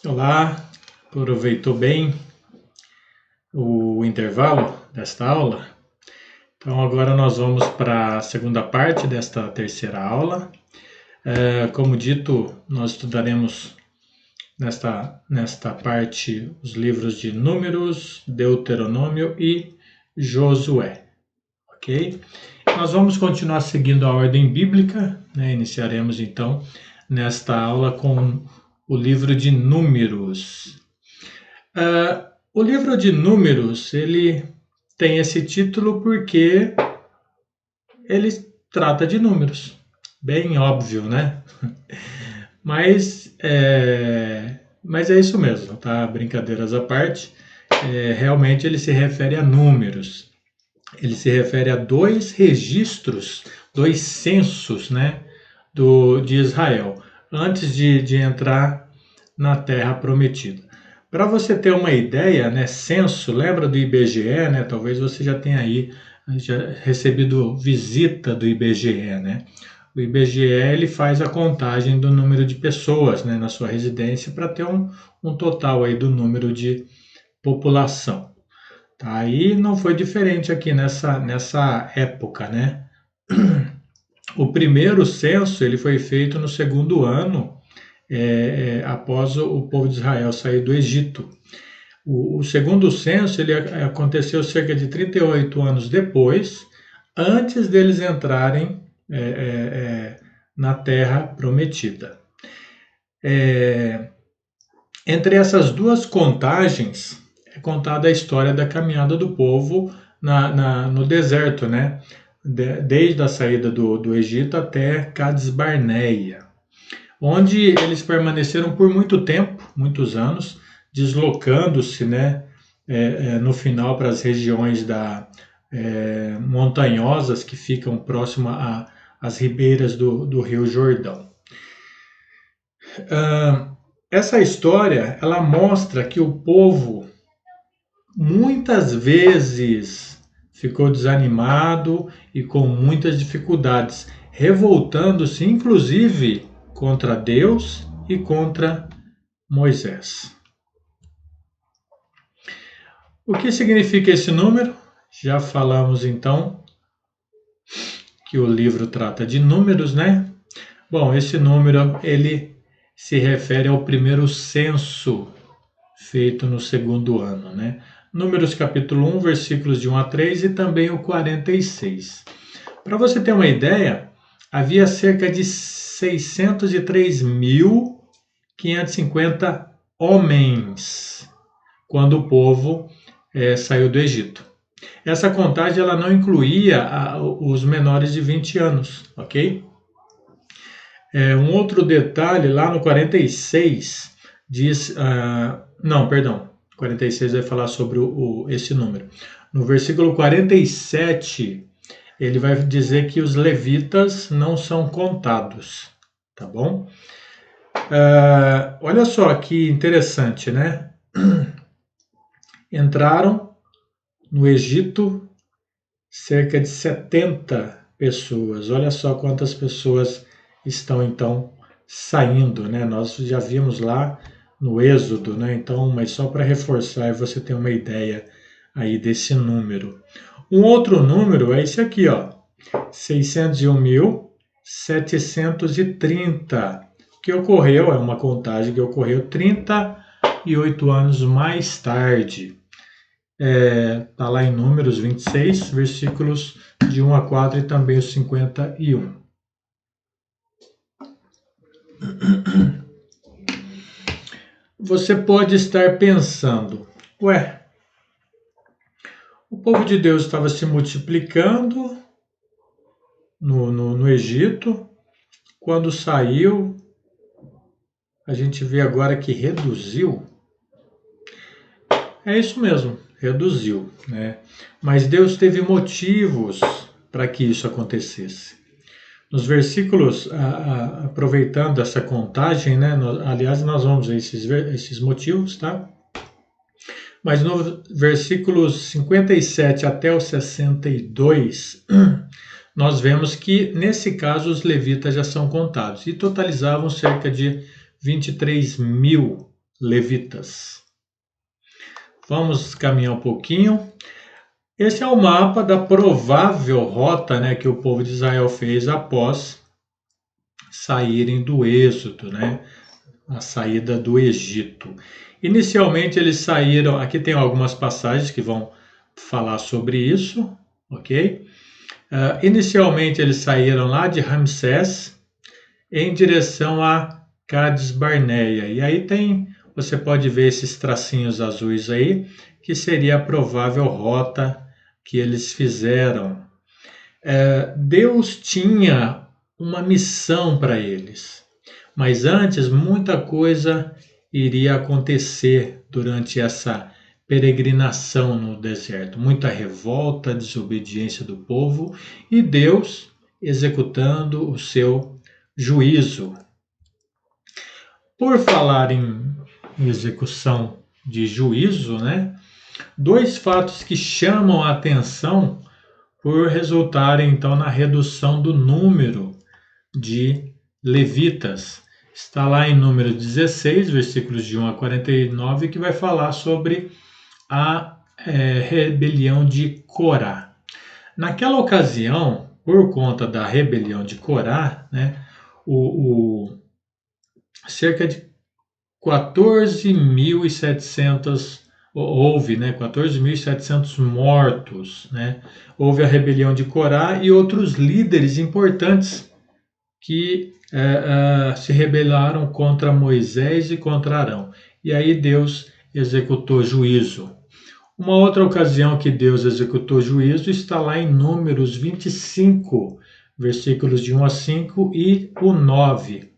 Olá, aproveitou bem o intervalo desta aula? Então, agora nós vamos para a segunda parte desta terceira aula. Como dito, nós estudaremos nesta parte os livros de Números, Deuteronômio e Josué, ok? Nós vamos continuar seguindo a ordem bíblica, né? Iniciaremos então nesta aula com o livro de Números. O livro de Números, ele tem esse título porque ele trata de números. Bem óbvio, né? Mas é isso mesmo, tá? Brincadeiras à parte. Realmente ele se refere a números. Ele se refere a dois registros, dois censos, né? De Israel, antes de entrar na Terra Prometida. Para você ter uma ideia, né, censo, lembra do IBGE, né? Talvez você já tenha aí já recebido visita do IBGE, né? O IBGE ele faz a contagem do número de pessoas, né, na sua residência para ter um total aí do número de população. Tá? Aí não foi diferente aqui nessa época, né? O primeiro censo ele foi feito no segundo ano após o povo de Israel sair do Egito. O segundo censo ele aconteceu cerca de 38 anos depois, antes deles entrarem na Terra Prometida. Entre essas duas contagens é contada a história da caminhada do povo no deserto, né? Desde a saída do Egito até Cades Barneia, onde eles permaneceram por muito tempo, muitos anos, deslocando-se, né, no final para as regiões montanhosas que ficam próximas às ribeiras do Rio Jordão. Essa história ela mostra que o povo muitas vezes ficou desanimado e com muitas dificuldades, revoltando-se inclusive contra Deus e contra Moisés. O que significa esse número? Já falamos então que o livro trata de números, né? Bom, esse número ele se refere ao primeiro censo feito no segundo ano, né? Números capítulo 1, versículos de 1 a 3 e também o 46. Para você ter uma ideia, havia cerca de 603.550 homens quando o povo saiu do Egito. Essa contagem ela não incluía os menores de 20 anos, ok? Um outro detalhe, lá no 46, diz... não, perdão, 46 vai falar sobre esse número. No versículo 47, ele vai dizer que os levitas não são contados, tá bom? Olha só que interessante, né? Entraram no Egito cerca de 70 pessoas. Olha só quantas pessoas estão então saindo, né? Nós já vimos lá no Êxodo, né? Então, mas só para reforçar e você ter uma ideia aí desse número. Um outro número é esse aqui, ó, 601.730, que ocorreu, é uma contagem que ocorreu 38 anos mais tarde. Está lá em Números 26, versículos de 1 a 4 e também os 51. Você pode estar pensando, o povo de Deus estava se multiplicando no Egito, quando saiu, a gente vê agora que reduziu. É isso mesmo, reduziu, né? Mas Deus teve motivos para que isso acontecesse. Nos versículos, aproveitando essa contagem, né? Aliás, nós vamos ver esses motivos, tá? Mas no versículos 57 até o 62, nós vemos que, nesse caso, os levitas já são contados e totalizavam cerca de 23 mil levitas. Vamos caminhar um pouquinho. Esse é o mapa da provável rota, né, que o povo de Israel fez após saírem do êxodo, né, a saída do Egito. Inicialmente eles saíram, aqui tem algumas passagens que vão falar sobre isso, ok? Inicialmente eles saíram lá de Ramsés em direção a Cades Barneia. E aí você pode ver esses tracinhos azuis aí, que seria a provável rota que eles fizeram. Deus tinha uma missão para eles, mas antes muita coisa iria acontecer durante essa peregrinação no deserto. Muita revolta, desobediência do povo e Deus executando o seu juízo. Por falar em execução de juízo, né? Dois fatos que chamam a atenção por resultarem então na redução do número de levitas. Está lá em Números 16, versículos de 1 a 49, que vai falar sobre a rebelião de Corá. Naquela ocasião, por conta da rebelião de Corá, né, cerca de 14.700 houve, né, 14.700 mortos, né? Houve a rebelião de Corá e outros líderes importantes que se rebelaram contra Moisés e contra Arão. E aí Deus executou juízo. Uma outra ocasião que Deus executou juízo está lá em Números 25, versículos de 1 a 5 e o 9.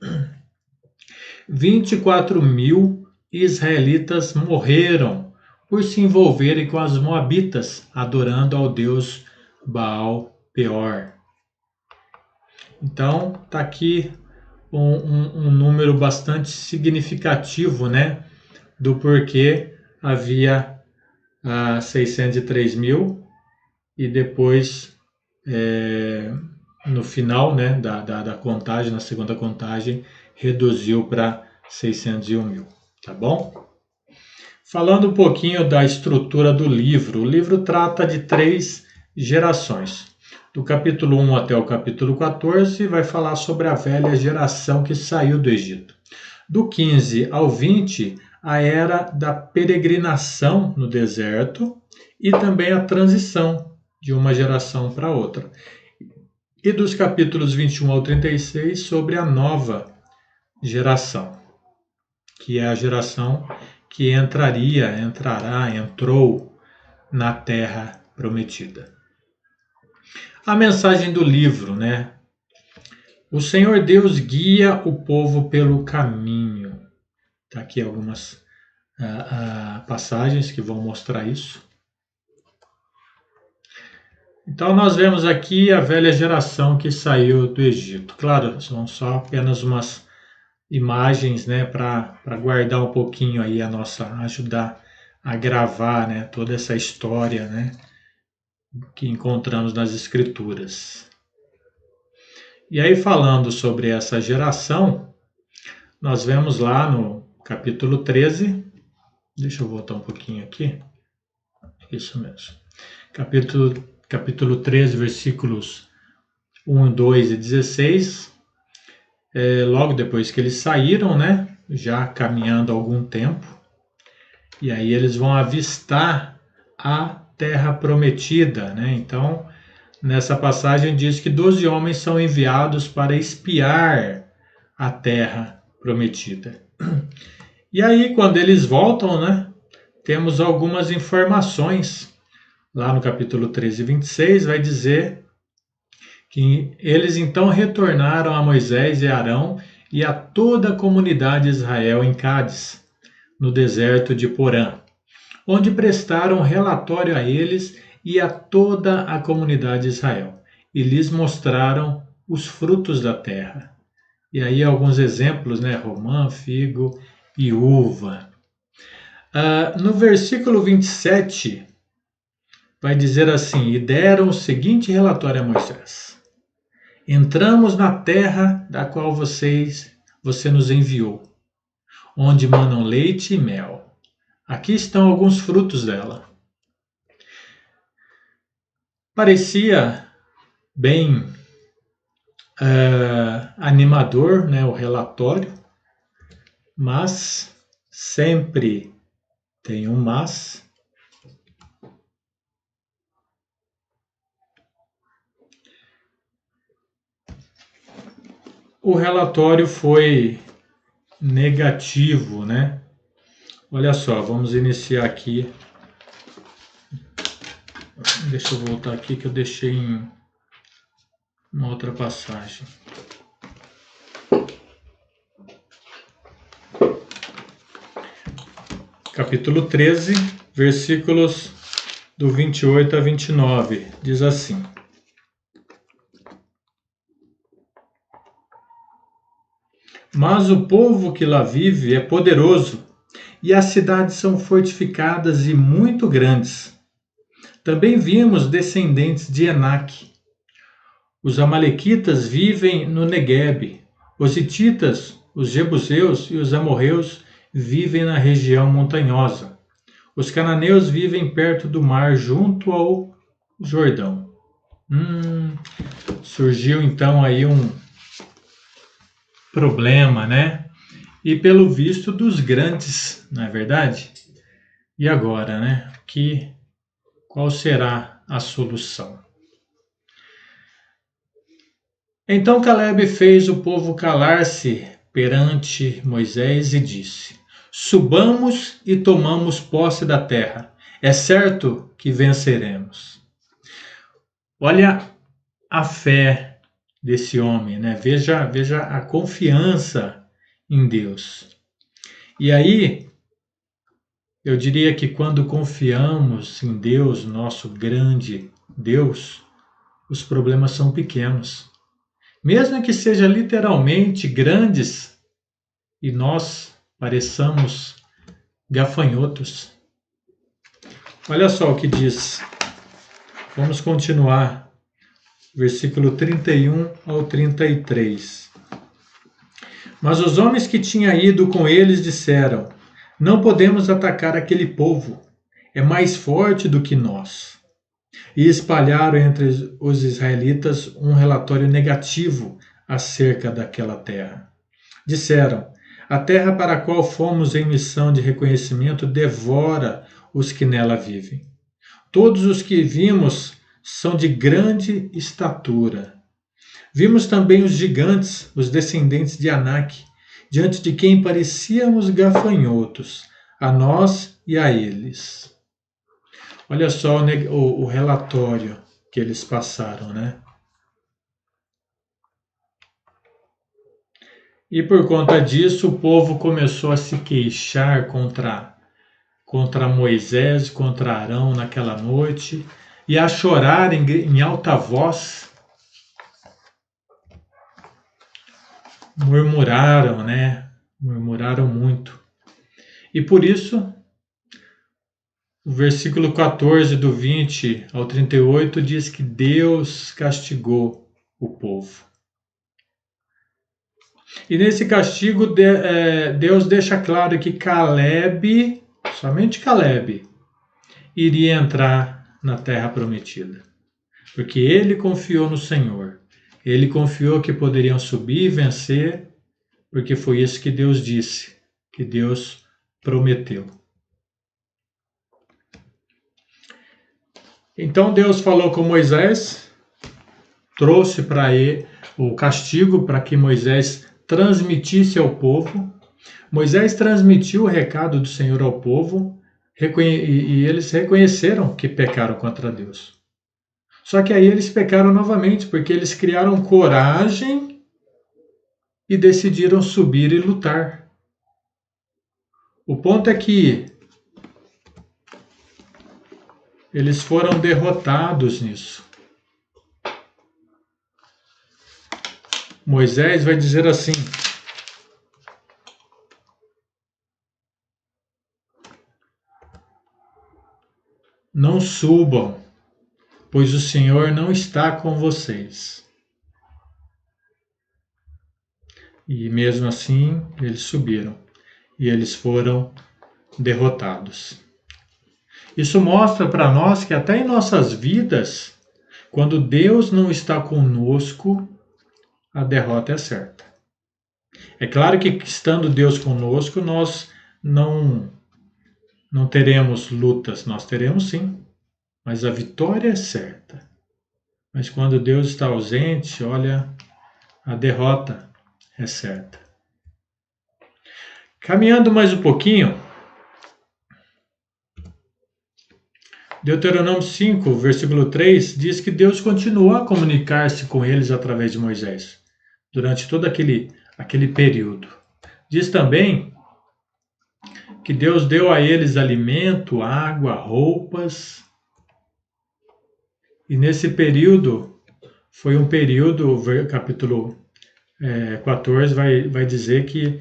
24.000 israelitas morreram por se envolverem com as moabitas, adorando ao deus Baal Peor. Então, está aqui um número bastante significativo, né, do porquê havia 603 mil e depois, no final, né, da contagem, na segunda contagem, reduziu para 601 mil, tá bom? Falando um pouquinho da estrutura do livro, o livro trata de 3 gerações. Do capítulo 1 até o capítulo 14 vai falar sobre a velha geração que saiu do Egito. Do 15 ao 20, a era da peregrinação no deserto e também a transição de uma geração para outra. E dos capítulos 21 ao 36 sobre a nova geração, que é a geração que entrou na Terra Prometida. A mensagem do livro, né? O Senhor Deus guia o povo pelo caminho. Tá aqui algumas passagens que vão mostrar isso. Então nós vemos aqui a velha geração que saiu do Egito. Claro, são só apenas umas imagens, né, para guardar um pouquinho aí ajudar a gravar, né, toda essa história, né, que encontramos nas escrituras. E aí, falando sobre essa geração, nós vemos lá no capítulo 13, deixa eu voltar um pouquinho aqui, isso mesmo, capítulo 13, versículos 1, 2 e 16, logo depois que eles saíram, né, já caminhando algum tempo, e aí eles vão avistar a Terra Prometida, né? Então, nessa passagem diz que 12 homens são enviados para espiar a Terra Prometida. E aí, quando eles voltam, né, temos algumas informações. Lá no capítulo 13, 26, vai dizer que eles então retornaram a Moisés e Arão e a toda a comunidade de Israel em Cádiz, no deserto de Porã, onde prestaram relatório a eles e a toda a comunidade de Israel, e lhes mostraram os frutos da terra. E aí alguns exemplos, né? Romã, figo e uva. No versículo 27, vai dizer assim: e deram o seguinte relatório a Moisés: entramos na terra da qual você nos enviou, onde manam leite e mel. Aqui estão alguns frutos dela. Parecia bem animador, né, o relatório, mas sempre tem um mas. O relatório foi negativo, né? Olha só, vamos iniciar aqui. Deixa eu voltar aqui que eu deixei em uma outra passagem. Capítulo 13, versículos do 28 a 29, diz assim: Mas o povo que lá vive é poderoso, e as cidades são fortificadas e muito grandes. Também vimos descendentes de Enaque. Os amalequitas vivem no Neguebe. Os hititas, os jebuseus e os amorreus vivem na região montanhosa. Os cananeus vivem perto do mar, junto ao Jordão. Surgiu então aí um problema, né? E pelo visto dos grandes, não é verdade? E agora, né? Qual será a solução? Então Caleb fez o povo calar-se perante Moisés e disse: Subamos e tomamos posse da terra. É certo que venceremos. Olha a fé desse homem, né? Veja a confiança em Deus. E aí, eu diria que quando confiamos em Deus, nosso grande Deus, os problemas são pequenos. Mesmo que seja literalmente grandes e nós pareçamos gafanhotos. Olha só o que diz. Vamos continuar. Versículo 31 ao 33. Mas os homens que tinham ido com eles disseram: Não podemos atacar aquele povo, é mais forte do que nós. E espalharam entre os israelitas um relatório negativo acerca daquela terra. Disseram: A terra para a qual fomos em missão de reconhecimento devora os que nela vivem. Todos os que vimos são de grande estatura. Vimos também os gigantes, os descendentes de Anak, diante de quem parecíamos gafanhotos, a nós e a eles. Olha só o relatório que eles passaram, né? E por conta disso, o povo começou a se queixar contra Moisés, contra Arão naquela noite, e a chorar em alta voz. Murmuraram, né? Murmuraram muito. E por isso, o versículo 14, do 20 ao 38, diz que Deus castigou o povo. E nesse castigo, Deus deixa claro que Caleb, somente Caleb, iria entrar na terra prometida. Porque ele confiou no Senhor. Ele confiou que poderiam subir e vencer, porque foi isso que Deus disse, que Deus prometeu. Então Deus falou com Moisés, trouxe para ele o castigo para que Moisés transmitisse ao povo. Moisés transmitiu o recado do Senhor ao povo e eles reconheceram que pecaram contra Deus. Só que aí eles pecaram novamente, porque eles criaram coragem e decidiram subir e lutar. O ponto é que eles foram derrotados nisso. Moisés vai dizer assim: Não subam, pois o Senhor não está com vocês. E mesmo assim, eles subiram. e eles foram derrotados. Isso mostra para nós que até em nossas vidas, quando Deus não está conosco, a derrota é certa. É claro que estando Deus conosco, nós não teremos lutas, nós teremos sim, mas a vitória é certa. Mas quando Deus está ausente, olha, a derrota é certa. Caminhando mais um pouquinho, Deuteronômio 5, versículo 3, diz que Deus continuou a comunicar-se com eles através de Moisés, durante todo aquele período. Diz também que Deus deu a eles alimento, água, roupas. E nesse período, foi um período, capítulo 14 vai dizer que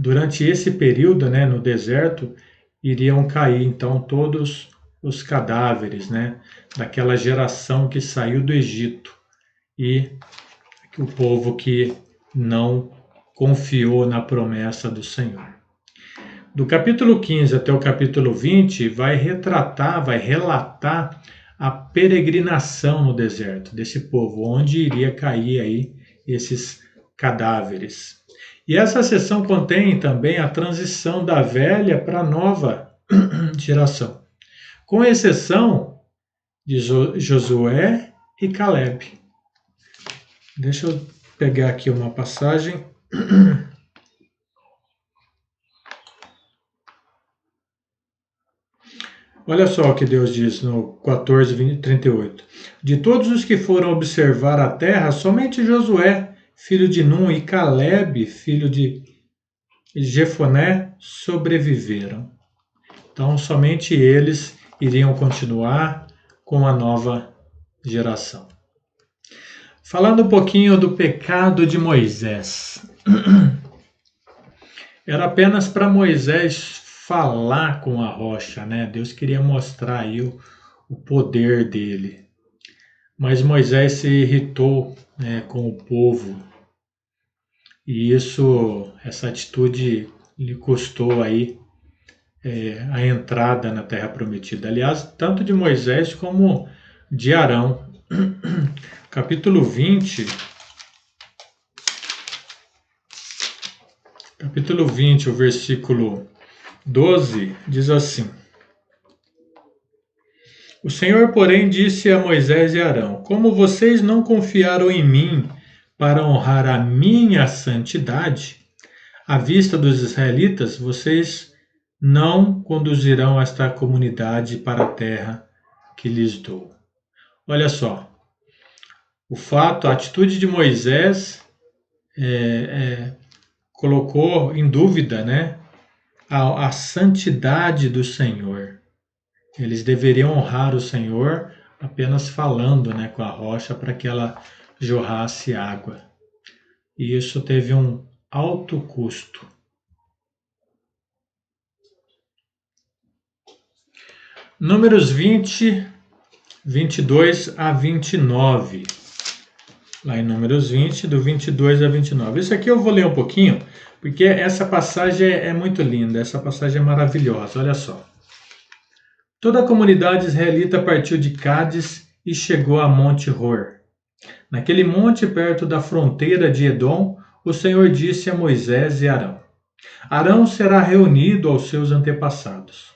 durante esse período, né, no deserto, iriam cair então todos os cadáveres, né, daquela geração que saiu do Egito e o povo que não confiou na promessa do Senhor. Do capítulo 15 até o capítulo 20 vai relatar a peregrinação no deserto desse povo, onde iria cair aí esses cadáveres. E essa seção contém também a transição da velha para a nova geração, com exceção de Josué e Caleb. Deixa eu pegar aqui uma passagem. Olha só o que Deus diz no 14, 38. De todos os que foram observar a terra, somente Josué, filho de Num, e Caleb, filho de Jefoné, sobreviveram. Então, somente eles iriam continuar com a nova geração. Falando um pouquinho do pecado de Moisés. Era apenas para Moisés falar com a rocha, né? Deus queria mostrar aí o poder dele. Mas Moisés se irritou, né, com o povo. E essa atitude lhe custou aí a entrada na Terra Prometida. Aliás, tanto de Moisés como de Arão. Capítulo 20, o versículo 12, diz assim: O Senhor, porém, disse a Moisés e Arão: Como vocês não confiaram em mim para honrar a minha santidade, à vista dos israelitas, vocês não conduzirão esta comunidade para a terra que lhes dou. Olha só, a atitude de Moisés colocou em dúvida, né, a santidade do Senhor. Eles deveriam honrar o Senhor apenas falando, né, com a rocha para que ela jorrasse água. E isso teve um alto custo. Números 20, 22 a 29. Lá em Números 20, do 22 a 29. Isso aqui eu vou ler um pouquinho, porque essa passagem é muito linda, essa passagem é maravilhosa, olha só. Toda a comunidade israelita partiu de Cádiz e chegou a Monte Hor. Naquele monte perto da fronteira de Edom, o Senhor disse a Moisés e Arão: Arão será reunido aos seus antepassados.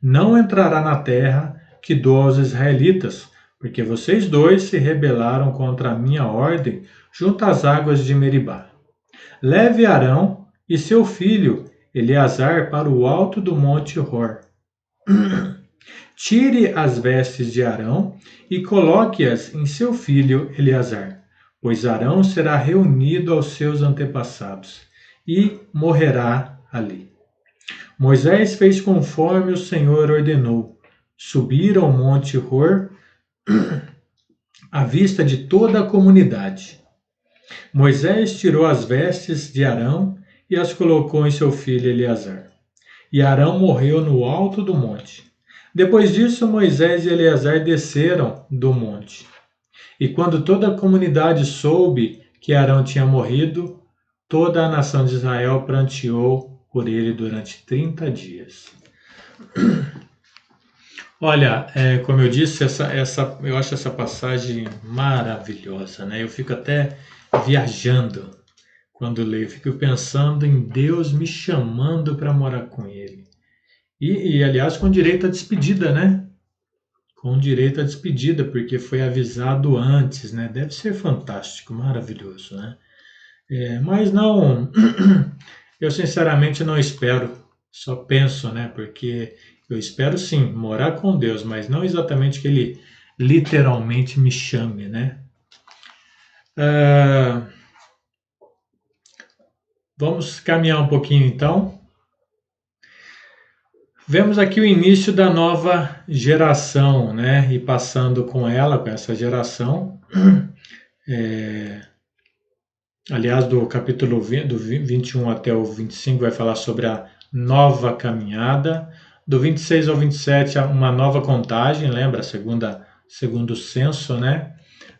Não entrará na terra que dou aos israelitas, porque vocês dois se rebelaram contra a minha ordem junto às águas de Meribá. Leve Arão e seu filho Eleazar para o alto do monte Hor. Tire as vestes de Arão e coloque-as em seu filho Eleazar, pois Arão será reunido aos seus antepassados e morrerá ali. Moisés fez conforme o Senhor ordenou. Subiram ao monte Hor à vista de toda a comunidade. Moisés tirou as vestes de Arão e as colocou em seu filho Eleazar. E Arão morreu no alto do monte. Depois disso, Moisés e Eleazar desceram do monte. E quando toda a comunidade soube que Arão tinha morrido, toda a nação de Israel pranteou por ele durante 30 dias. Olha, como eu disse, eu acho essa passagem maravilhosa, né? Eu fico até viajando quando leio, fico pensando em Deus me chamando para morar com Ele. Aliás, com direito à despedida, né? Com direito à despedida, porque foi avisado antes, né? Deve ser fantástico, maravilhoso, né? Mas não, eu sinceramente não espero, só penso, né? Porque eu espero sim morar com Deus, mas não exatamente que Ele literalmente me chame, né? Vamos caminhar um pouquinho então. Vemos aqui o início da nova geração, né? E passando com ela, com essa geração. Aliás, do capítulo 20, do 21 até o 25 vai falar sobre a nova caminhada. Do 26 ao 27, uma nova contagem, lembra? Segundo o censo, né?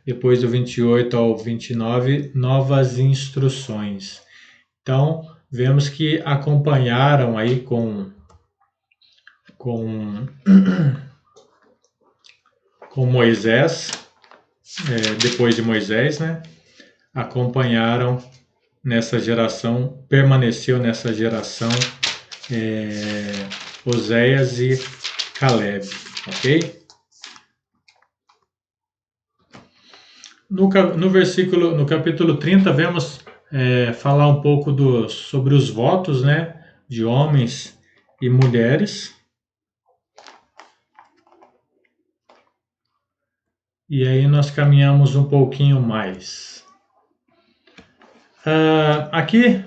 Depois do 28 ao 29, novas instruções. Então, vemos que acompanharam aí com Moisés, depois de Moisés, né? Acompanharam nessa geração, permaneceu nessa geração Oséias e Caleb, ok? No capítulo 30, vemos falar um pouco sobre os votos, né, de homens e mulheres. E aí nós caminhamos um pouquinho mais. Aqui,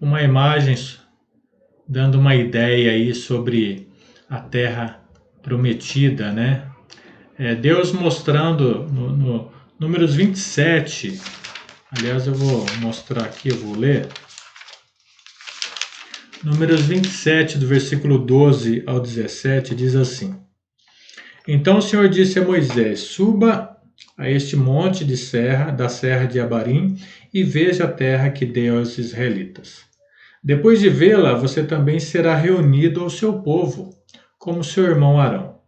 uma imagem dando uma ideia aí sobre a terra prometida, né? Deus mostrando no Números 27, aliás, eu vou mostrar aqui, eu vou ler. Números 27, do versículo 12 ao 17, diz assim: Então o Senhor disse a Moisés: Suba a este monte da serra de Abarim, e veja a terra que dei aos israelitas. Depois de vê-la, você também será reunido ao seu povo, como seu irmão Arão.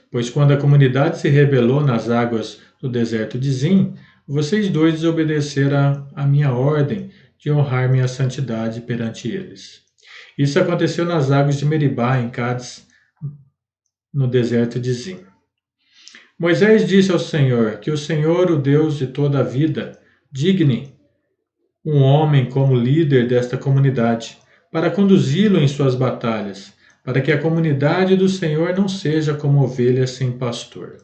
Pois quando a comunidade se rebelou nas águas do deserto de Zim, vocês dois desobedeceram a minha ordem de honrar minha santidade perante eles. Isso aconteceu nas águas de Meribá, em Cádiz, no deserto de Zim. Moisés disse ao Senhor: Que o Senhor, o Deus de toda a vida, digne um homem como líder desta comunidade, para conduzi-lo em suas batalhas, para que a comunidade do Senhor não seja como ovelha sem pastor.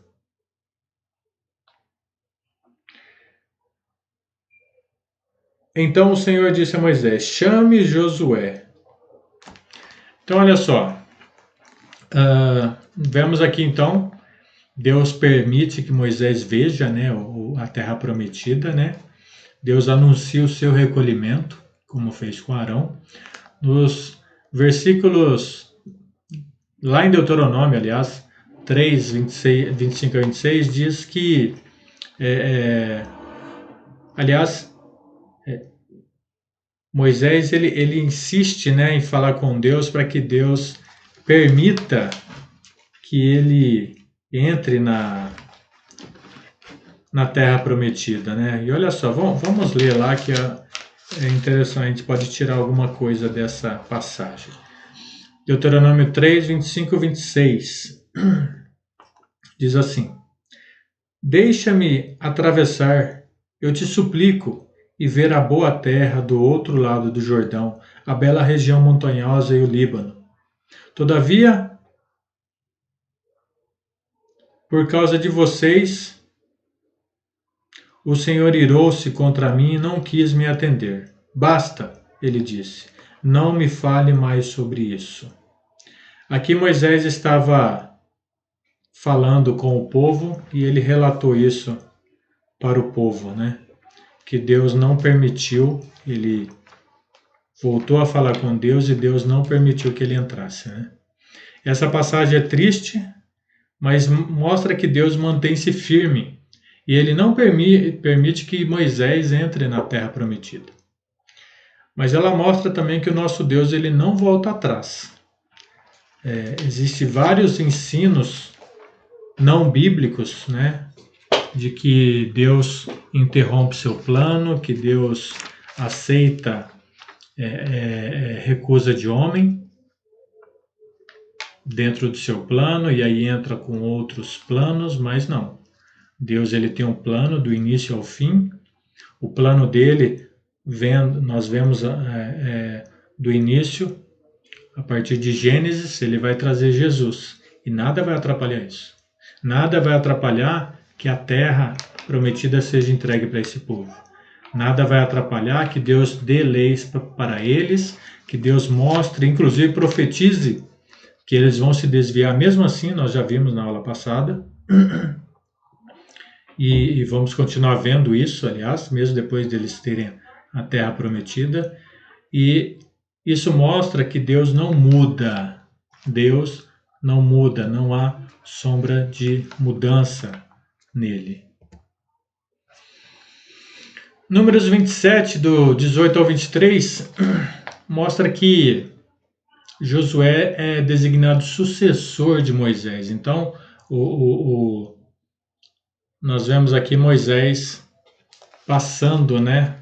Então o Senhor disse a Moisés: Chame Josué. Então, olha só. Vemos aqui então, Deus permite que Moisés veja, né, a terra prometida, né? Deus anuncia o seu recolhimento, como fez com Arão. Nos versículos, lá em Deuteronômio, aliás, 3, 25 a 26, diz que, Moisés ele insiste, né, em falar com Deus para que Deus permita que ele entre na terra prometida, né? E olha só, vamos ler lá que é interessante, a gente pode tirar alguma coisa dessa passagem. Deuteronômio 3, 25 e 26 diz assim: Deixa-me atravessar, eu te suplico, e ver a boa terra do outro lado do Jordão, a bela região montanhosa e o Líbano. Todavia, por causa de vocês, o Senhor irou-se contra mim e não quis me atender. Basta, ele disse, não me fale mais sobre isso. Aqui Moisés estava falando com o povo e ele relatou isso para o povo, né? Que Deus não permitiu, ele voltou a falar com Deus e Deus não permitiu que ele entrasse, né? Essa passagem é triste, mas mostra que Deus mantém-se firme e ele não permite que Moisés entre na terra prometida. Mas ela mostra também que o nosso Deus ele não volta atrás. Existem vários ensinos não bíblicos, né, de que Deus interrompe seu plano, que Deus aceita recusa de homem dentro do seu plano e aí entra com outros planos, mas não. Deus ele tem um plano do início ao fim. O plano dele, nós vemos do início, a partir de Gênesis, ele vai trazer Jesus. E nada vai atrapalhar isso. Nada vai atrapalhar que a terra prometida seja entregue para esse povo. Nada vai atrapalhar que Deus dê leis para eles, que Deus mostre, inclusive profetize, que eles vão se desviar. Mesmo assim, nós já vimos na aula passada, e vamos continuar vendo isso, aliás, mesmo depois deles terem a terra prometida. E isso mostra que Deus não muda. Deus não muda, não há sombra de mudança nele. Números 27, do 18 ao 23, mostra que Josué é designado sucessor de Moisés. Então, nós vemos aqui Moisés passando, né,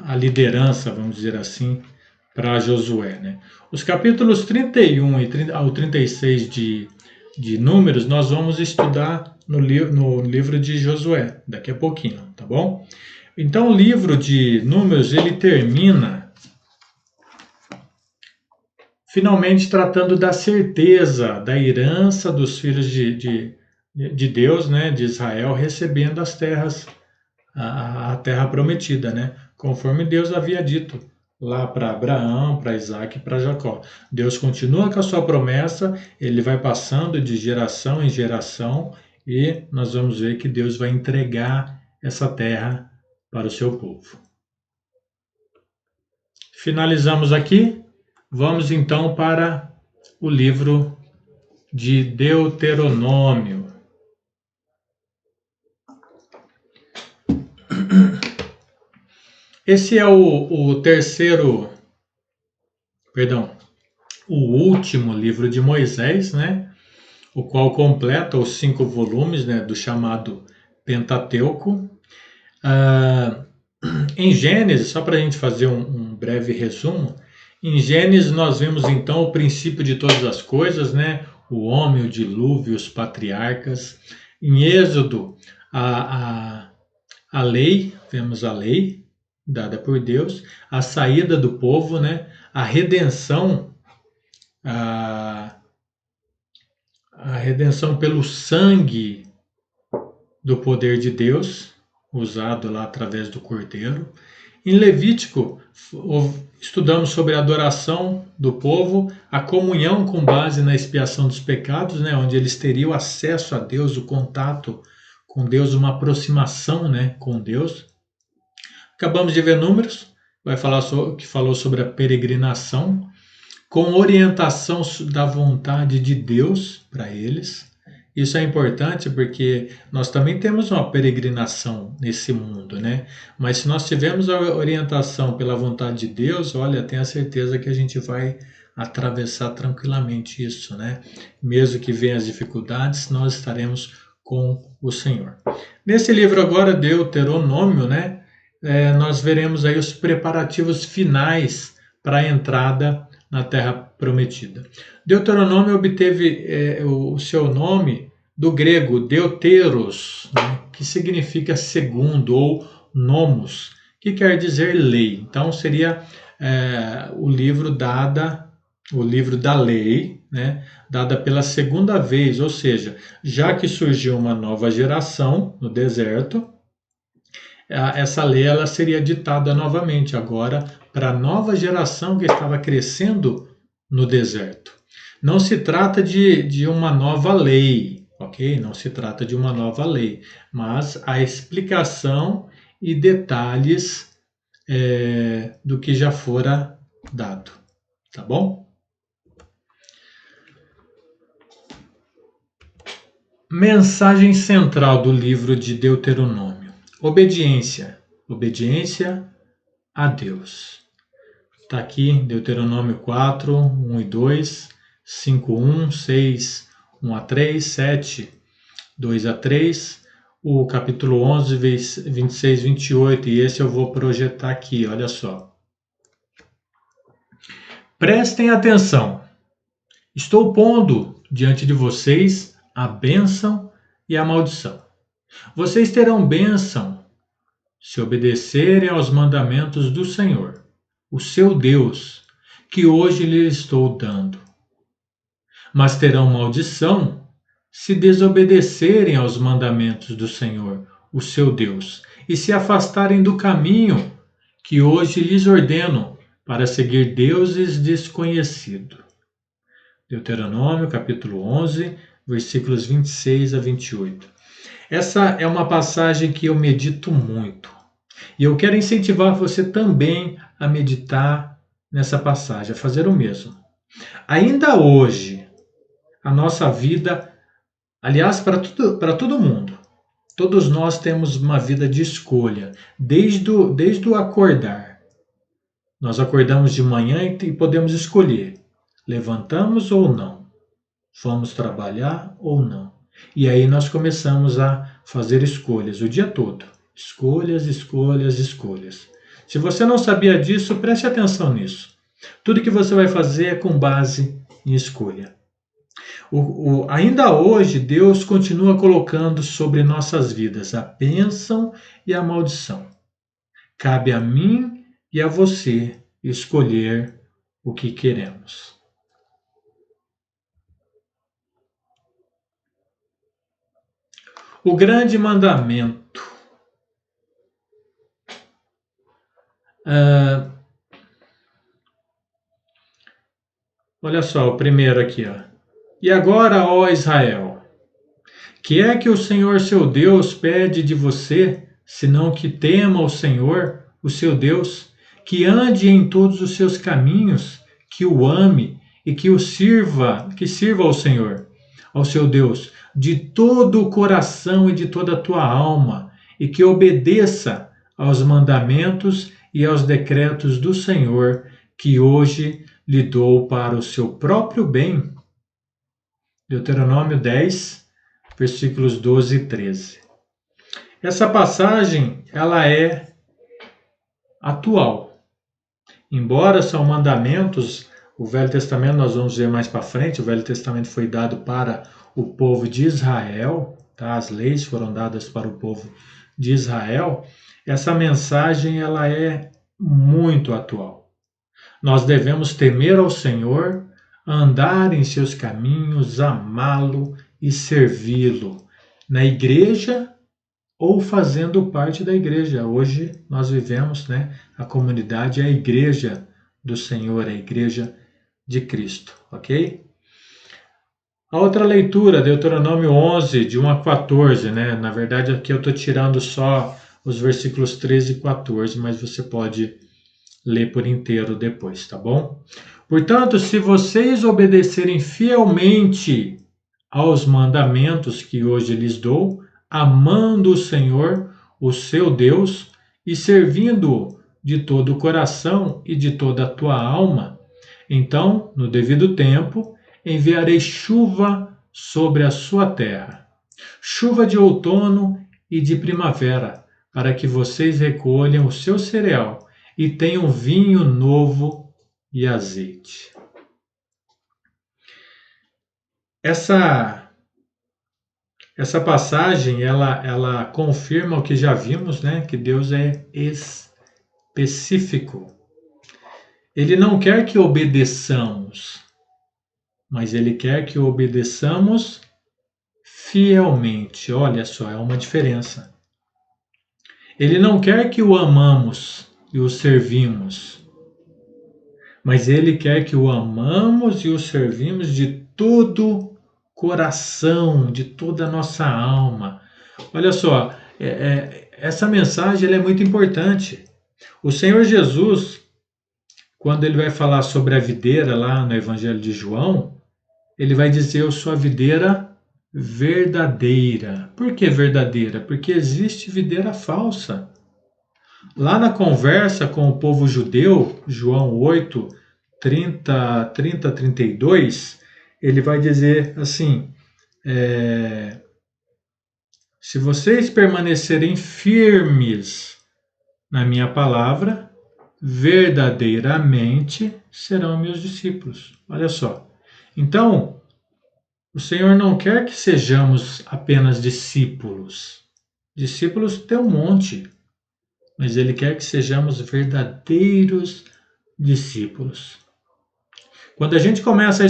a liderança, vamos dizer assim, para Josué. Né? Os capítulos 31 ao 36 de Números, nós vamos estudar no livro de Josué, daqui a pouquinho, tá bom? Então, o livro de Números, ele termina finalmente tratando da certeza da herança dos filhos de Deus, né, de Israel, recebendo as terras, a terra prometida, né, conforme Deus havia dito lá para Abraão, para Isaac e para Jacó. Deus continua com a sua promessa, ele vai passando de geração em geração e nós vamos ver que Deus vai entregar essa terra para o seu povo. Finalizamos aqui. Vamos então para o livro de Deuteronômio. Esse é o último livro de Moisés, né? O qual completa os 5 volumes, né, do chamado Pentateuco. Em Gênesis, só para a gente fazer um breve resumo, em Gênesis nós vemos então o princípio de todas as coisas, né? O homem, o dilúvio, os patriarcas. Em Êxodo, a lei, vemos a lei dada por Deus, a saída do povo, né? A redenção, a redenção pelo sangue do poder de Deus, usado lá através do Cordeiro. Em Levítico, estudamos sobre a adoração do povo, a comunhão com base na expiação dos pecados, né, onde eles teriam acesso a Deus, o contato com Deus, uma aproximação, né, com Deus. Acabamos de ver Números, que falou sobre a peregrinação, com orientação da vontade de Deus para eles. Isso é importante porque nós também temos uma peregrinação nesse mundo, né? Mas se nós tivermos a orientação pela vontade de Deus, olha, tenha certeza que a gente vai atravessar tranquilamente isso, né? Mesmo que venham as dificuldades, nós estaremos com o Senhor. Nesse livro agora, Deuteronômio, né? Nós veremos aí os preparativos finais para a entrada na Terra Prometida. Deuteronômio obteve o seu nome do grego deuteros, né, que significa segundo, ou nomos, que quer dizer lei. Então seria o livro da lei, né, dada pela segunda vez, ou seja, já que surgiu uma nova geração no deserto, essa lei ela seria ditada novamente agora para a nova geração que estava crescendo no deserto. Não se trata de uma nova lei, ok? Não se trata de uma nova lei, mas a explicação e detalhes do que já fora dado, tá bom? Mensagem central do livro de Deuteronômio. Obediência. obediência a Deus. Está aqui Deuteronômio 4, 1 e 2, 5, 1, 6, 1 a 3, 7, 2 a 3, o capítulo 11, 26, 28, e esse eu vou projetar aqui, olha só. Prestem atenção, estou pondo diante de vocês a bênção e a maldição. Vocês terão bênção se obedecerem aos mandamentos do Senhor, o seu Deus, que hoje lhe estou dando. Mas terão maldição se desobedecerem aos mandamentos do Senhor, o seu Deus, e se afastarem do caminho que hoje lhes ordeno para seguir deuses desconhecidos. Deuteronômio, capítulo 11, versículos 26 a 28. Essa é uma passagem que eu medito muito. E eu quero incentivar você também a meditar nessa passagem, a fazer o mesmo. Ainda hoje, a nossa vida, aliás, para todo mundo, todos nós temos uma vida de escolha, desde o acordar. Nós acordamos de manhã e podemos escolher, levantamos ou não, vamos trabalhar ou não. E aí nós começamos a fazer escolhas o dia todo. Escolhas, escolhas, escolhas. Se você não sabia disso, preste atenção nisso. Tudo que você vai fazer é com base em escolha. Ainda hoje, Deus continua colocando sobre nossas vidas a bênção e a maldição. Cabe a mim e a você escolher o que queremos. O grande mandamento. Olha só, o primeiro aqui, ó. E agora, ó Israel, que é que o Senhor seu Deus pede de você, senão que tema o Senhor, o seu Deus, que ande em todos os seus caminhos, que o ame e que sirva ao Senhor, ao seu Deus, de todo o coração e de toda a tua alma, e que obedeça aos mandamentos e aos decretos do Senhor, que hoje lhe dou para o seu próprio bem. Deuteronômio 10, versículos 12 e 13. Essa passagem, ela é atual. Embora são mandamentos, o Velho Testamento, nós vamos ver mais para frente, o Velho Testamento foi dado para o povo de Israel, tá? As leis foram dadas para o povo de Israel. Essa mensagem, ela é muito atual. Nós devemos temer ao Senhor, andar em seus caminhos, amá-lo e servi-lo, na igreja ou fazendo parte da igreja. Hoje nós vivemos, a comunidade é a igreja do Senhor, a igreja de Cristo, ok? A outra leitura, Deuteronômio 11, de 1 a 14, Na verdade aqui eu estou tirando só os versículos 13 e 14, mas você pode ler por inteiro depois, tá bom? Portanto, se vocês obedecerem fielmente aos mandamentos que hoje lhes dou, amando o Senhor, o seu Deus, e servindo-o de todo o coração e de toda a tua alma, então, no devido tempo, enviarei chuva sobre a sua terra, chuva de outono e de primavera, para que vocês recolham o seu cereal e tenham vinho novo e azeite. Essa passagem, ela confirma o que já vimos, que Deus é específico. Ele não quer que obedeçamos, mas Ele quer que obedeçamos fielmente. Olha só, é uma diferença. Ele não quer que o amamos e o servimos, mas Ele quer que o amamos e o servimos de todo coração, de toda a nossa alma. Olha só, essa mensagem ela é muito importante. O Senhor Jesus, quando Ele vai falar sobre a videira lá no Evangelho de João, Ele vai dizer: eu sou a videira verdadeira. Por que verdadeira? Porque existe videira falsa. Lá na conversa com o povo judeu, João 8, 30 a 32, ele vai dizer assim: se vocês permanecerem firmes na minha palavra, verdadeiramente serão meus discípulos. Olha só. Então, o Senhor não quer que sejamos apenas discípulos. Discípulos tem um monte, mas Ele quer que sejamos verdadeiros discípulos. Quando a gente começa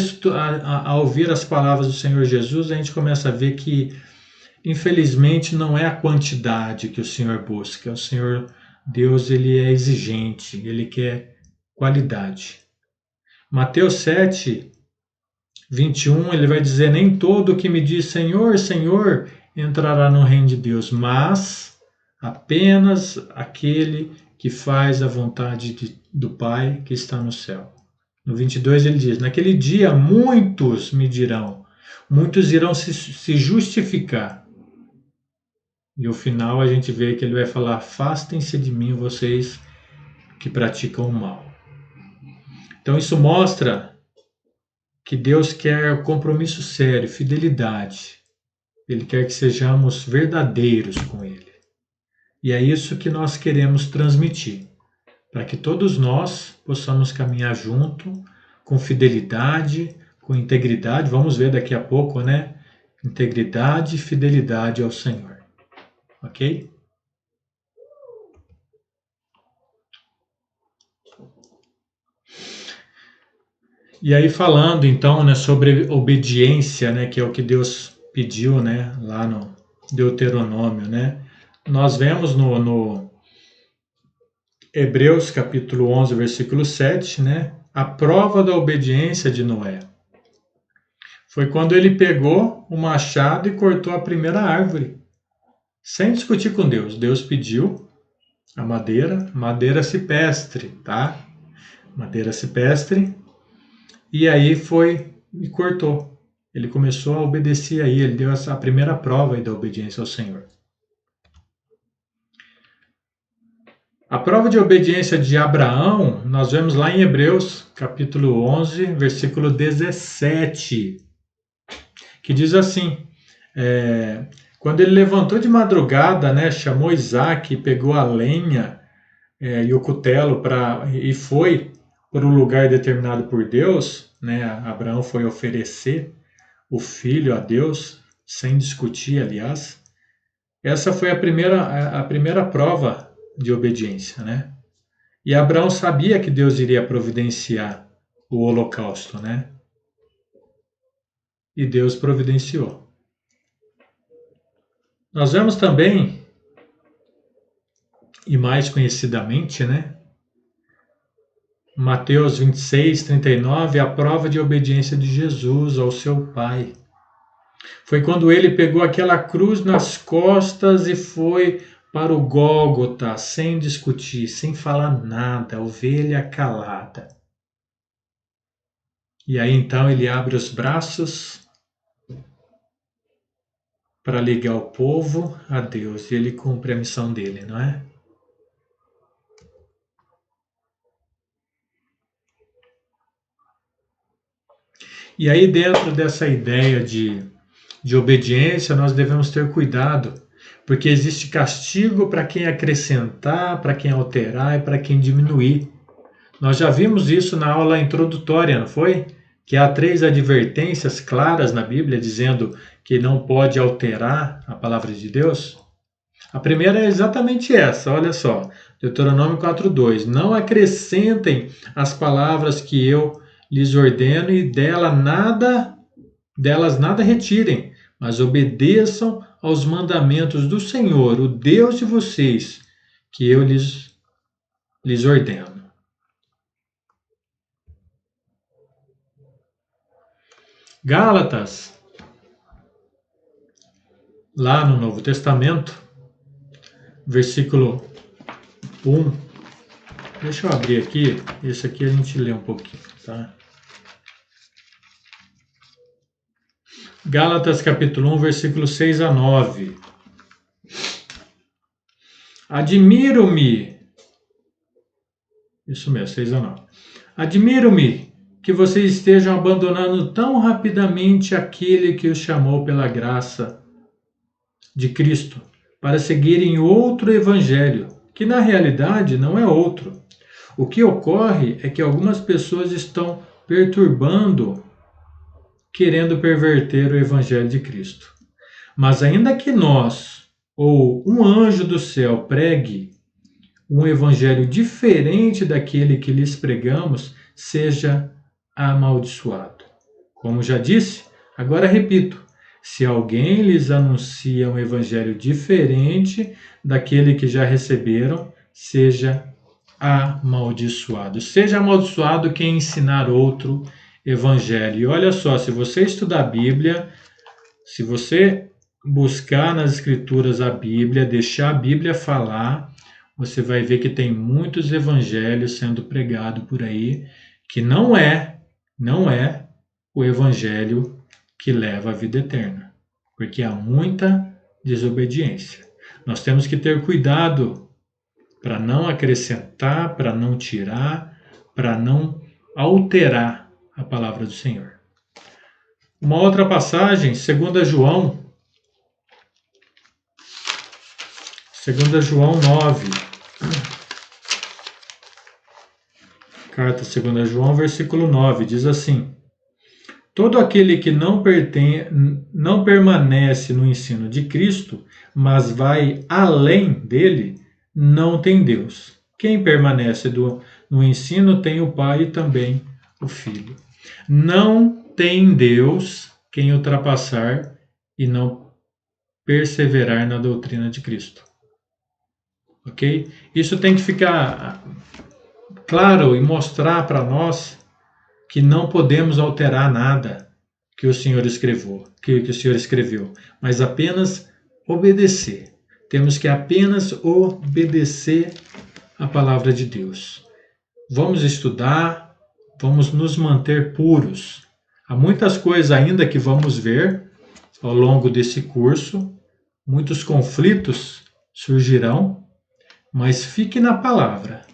a ouvir as palavras do Senhor Jesus, a gente começa a ver que, infelizmente, não é a quantidade que o Senhor busca. O Senhor Deus, ele é exigente, ele quer qualidade. Mateus 7, 21, ele vai dizer: nem todo que me diz Senhor, Senhor entrará no reino de Deus, mas apenas aquele que faz a vontade do Pai que está no céu. No 22 ele diz: naquele dia muitos me dirão, muitos irão se justificar. E o final a gente vê que ele vai falar: afastem-se de mim vocês que praticam o mal. Então isso mostra que Deus quer compromisso sério, fidelidade. Ele quer que sejamos verdadeiros com Ele. E é isso que nós queremos transmitir, para que todos nós possamos caminhar junto, com fidelidade, com integridade. Vamos ver daqui a pouco, né? Integridade e fidelidade ao Senhor. Ok? E aí falando então, né, sobre obediência, né, que é o que Deus pediu, né, lá no Deuteronômio, né? Nós vemos no Hebreus capítulo 11, versículo 7, né, a prova da obediência de Noé. Foi quando ele pegou o machado e cortou a primeira árvore, sem discutir com Deus. Deus pediu a madeira cipestre, tá? Madeira cipestre. E aí foi e cortou. Ele começou a obedecer aí, ele deu essa primeira prova aí da obediência ao Senhor. A prova de obediência de Abraão, nós vemos lá em Hebreus, capítulo 11, versículo 17, que diz assim, quando ele levantou de madrugada, né, chamou Isaac, pegou a lenha e o cutelo e foi para o lugar determinado por Deus, né, Abraão foi oferecer o filho a Deus, sem discutir, aliás. Essa foi a primeira prova de obediência, né? E Abraão sabia que Deus iria providenciar o holocausto, né? E Deus providenciou. Nós vemos também, e mais conhecidamente, né? Mateus 26, 39, a prova de obediência de Jesus ao seu Pai. Foi quando ele pegou aquela cruz nas costas e foi para o Gólgota, sem discutir, sem falar nada, ovelha calada. E aí então ele abre os braços para ligar o povo a Deus, e ele cumpre a missão dele, não é? E aí dentro dessa ideia de obediência, nós devemos ter cuidado, porque existe castigo para quem acrescentar, para quem alterar e para quem diminuir. Nós já vimos isso na aula introdutória, não foi? Que há 3 advertências claras na Bíblia dizendo que não pode alterar a palavra de Deus. A primeira é exatamente essa, olha só, Deuteronômio 4:2. Não acrescentem as palavras que eu lhes ordeno e delas nada retirem, mas obedeçam aos mandamentos do Senhor, o Deus de vocês, que eu lhes ordeno. Gálatas, lá no Novo Testamento, versículo 1. Deixa eu abrir aqui, esse aqui a gente lê um pouquinho, tá? Gálatas capítulo 1, versículo 6 a 9. Admiro-me Isso mesmo, 6 a 9. Admiro-me que vocês estejam abandonando tão rapidamente aquele que os chamou pela graça de Cristo para seguirem outro evangelho, que na realidade não é outro. O que ocorre é que algumas pessoas estão perturbando, querendo perverter o evangelho de Cristo. Mas ainda que nós, ou um anjo do céu, pregue um evangelho diferente daquele que lhes pregamos, seja amaldiçoado. Como já disse, agora repito: se alguém lhes anuncia um evangelho diferente daquele que já receberam, seja amaldiçoado. Seja amaldiçoado quem ensinar outro evangelho. E olha só, se você estudar a Bíblia, se você buscar nas Escrituras a Bíblia, deixar a Bíblia falar, você vai ver que tem muitos evangelhos sendo pregados por aí que não é o evangelho que leva à vida eterna, porque há muita desobediência. Nós temos que ter cuidado para não acrescentar, para não tirar, para não alterar a palavra do Senhor. Uma outra passagem, 2 João 9. Carta 2 João, versículo 9, diz assim: todo aquele que não permanece no ensino de Cristo, mas vai além dele, não tem Deus. Quem permanece no ensino tem o Pai e também o Filho. Não tem Deus quem ultrapassar e não perseverar na doutrina de Cristo. Ok? Isso tem que ficar claro e mostrar para nós que não podemos alterar nada que o Senhor escreveu, mas apenas obedecer. Temos que apenas obedecer a palavra de Deus. Vamos estudar, vamos nos manter puros. Há muitas coisas ainda que vamos ver ao longo desse curso, muitos conflitos surgirão, mas fique na palavra.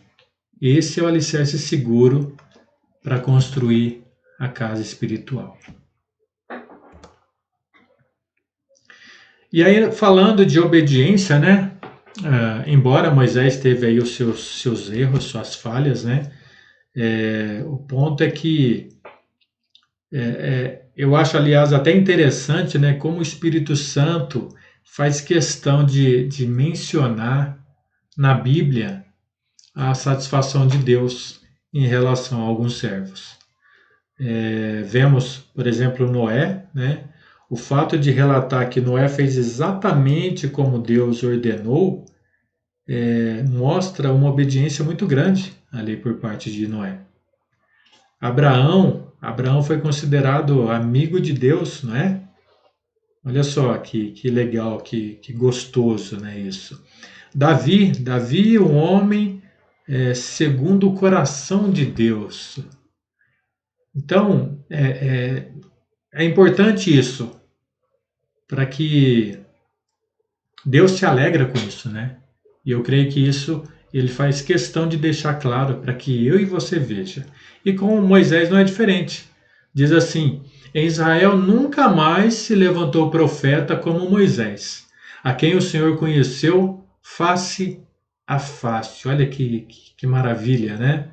Esse é o alicerce seguro para construir a casa espiritual. E aí, falando de obediência, né? Embora Moisés teve aí os seus erros, suas falhas, né? O ponto é que eu acho, aliás, até interessante, né? Como o Espírito Santo faz questão de mencionar na Bíblia a satisfação de Deus em relação a alguns servos. Vemos, por exemplo, Noé, né? O fato de relatar que Noé fez exatamente como Deus ordenou mostra uma obediência muito grande ali por parte de Noé. Abraão foi considerado amigo de Deus, não é? Olha só que legal, que gostoso, né, isso. Davi, um homem segundo o coração de Deus. Então, é importante isso, para que Deus se alegra com isso, né? E eu creio que isso ele faz questão de deixar claro para que eu e você veja. E com Moisés não é diferente. Diz assim: em Israel nunca mais se levantou profeta como Moisés, a quem o Senhor conheceu face a face. Olha que maravilha, né?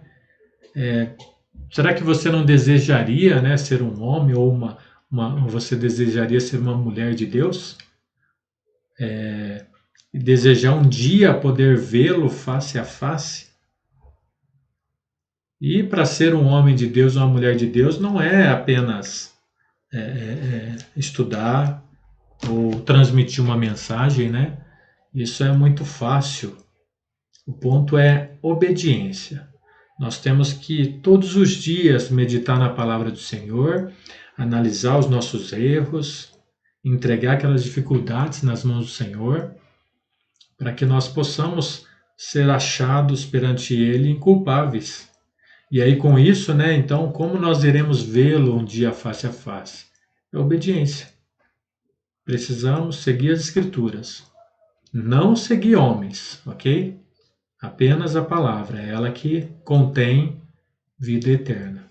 Será que você não desejaria, né, ser um homem ou você desejaria ser uma mulher de Deus? E desejar um dia poder vê-lo face a face? E para ser um homem de Deus ou uma mulher de Deus não é apenas estudar ou transmitir uma mensagem, né? Isso é muito fácil. O ponto é obediência. Nós temos que todos os dias meditar na palavra do Senhor, analisar os nossos erros, entregar aquelas dificuldades nas mãos do Senhor, para que nós possamos ser achados perante Ele inculpáveis. E aí com isso, né, então, como nós iremos vê-lo um dia face a face? É obediência. Precisamos seguir as Escrituras, não seguir homens, ok? Apenas a palavra, é ela que contém vida eterna.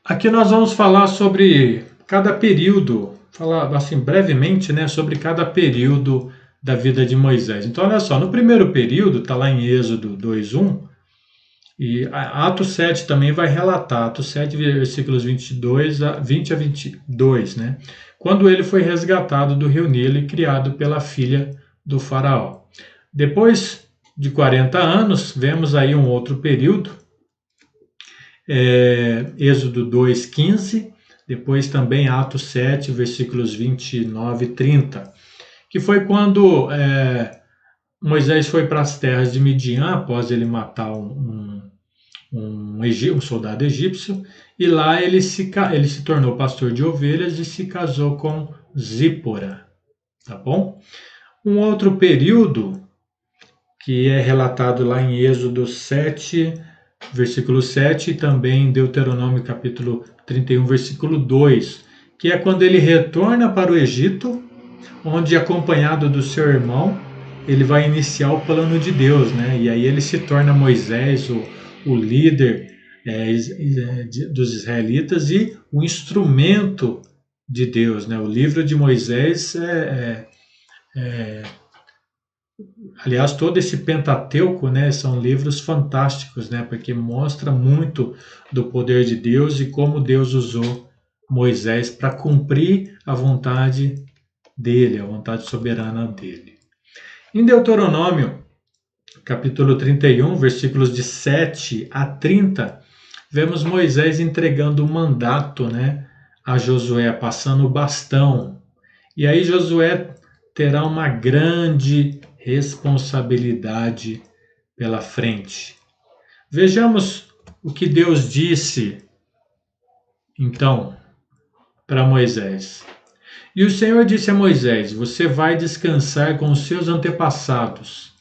Aqui nós vamos falar sobre cada período, falar assim brevemente, né, sobre cada período da vida de Moisés. Então, olha só, no primeiro período, está lá em Êxodo 2:1, e Atos 7 também vai relatar, Atos 7, versículos 20 a 22, né? Quando ele foi resgatado do rio Nilo e criado pela filha do faraó. Depois de 40 anos, vemos aí um outro período, Êxodo 2:15, depois também Atos 7, versículos 29 e 30, que foi quando Moisés foi para as terras de Midian, após ele matar um soldado egípcio, e lá ele se tornou pastor de ovelhas e se casou com Zípora, tá bom? Um outro período que é relatado lá em Êxodo 7, versículo 7, e também em Deuteronômio capítulo 31, versículo 2, que é quando ele retorna para o Egito, onde, acompanhado do seu irmão, ele vai iniciar o plano de Deus, né? E aí ele se torna Moisés, o líder dos israelitas e o instrumento de Deus, né? O livro de Moisés aliás, todo esse Pentateuco, né, são livros fantásticos, né, porque mostra muito do poder de Deus e como Deus usou Moisés para cumprir a vontade dele, a vontade soberana dele. Em Deuteronômio, capítulo 31, versículos de 7 a 30, vemos Moisés entregando o mandato, né, a Josué, passando o bastão. E aí Josué terá uma grande responsabilidade pela frente. Vejamos o que Deus disse, então, para Moisés. E o Senhor disse a Moisés: você vai descansar com os seus antepassados,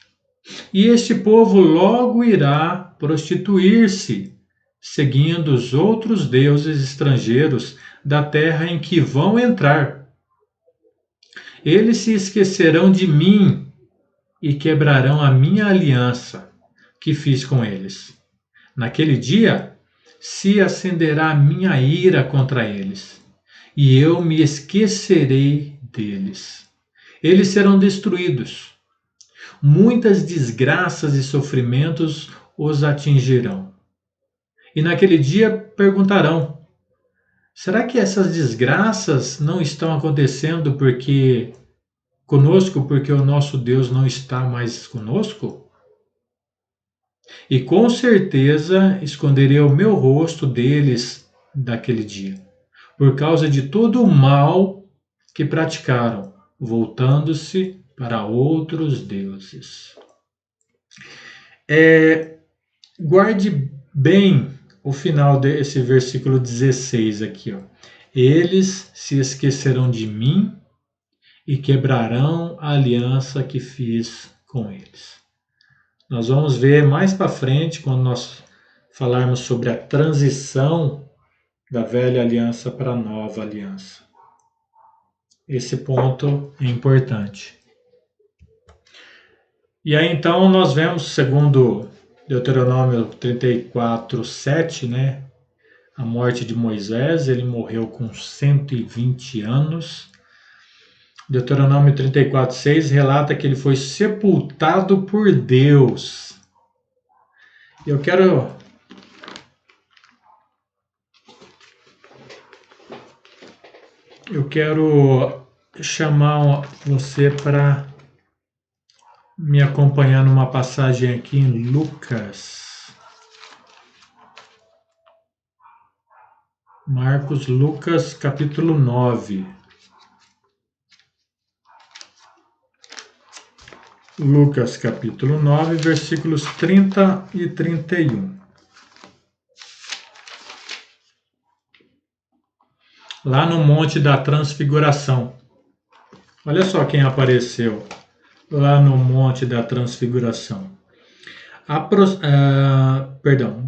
e este povo logo irá prostituir-se, seguindo os outros deuses estrangeiros da terra em que vão entrar. Eles se esquecerão de mim e quebrarão a minha aliança que fiz com eles. Naquele dia se acenderá a minha ira contra eles, e eu me esquecerei deles. Eles serão destruídos. Muitas desgraças e sofrimentos os atingirão. E naquele dia perguntarão: será que essas desgraças não estão acontecendo porque o nosso Deus não está mais conosco? E com certeza esconderei o meu rosto deles daquele dia, por causa de todo o mal que praticaram, voltando-se para outros deuses. Guarde bem o final desse versículo 16 aqui, ó. Eles se esquecerão de mim e quebrarão a aliança que fiz com eles. Nós vamos ver mais para frente, quando nós falarmos sobre a transição da velha aliança para a nova aliança. Esse ponto é importante. E aí então nós vemos, segundo Deuteronômio 34, 7, né, a morte de Moisés. Ele morreu com 120 anos. Deuteronômio 34, 6 relata que ele foi sepultado por Deus. Eu quero chamar você para me acompanhar numa passagem aqui em Lucas. Lucas capítulo 9. Lucas capítulo 9, versículos 30 e 31. Lá no Monte da Transfiguração. Olha só quem apareceu lá no Monte da Transfiguração.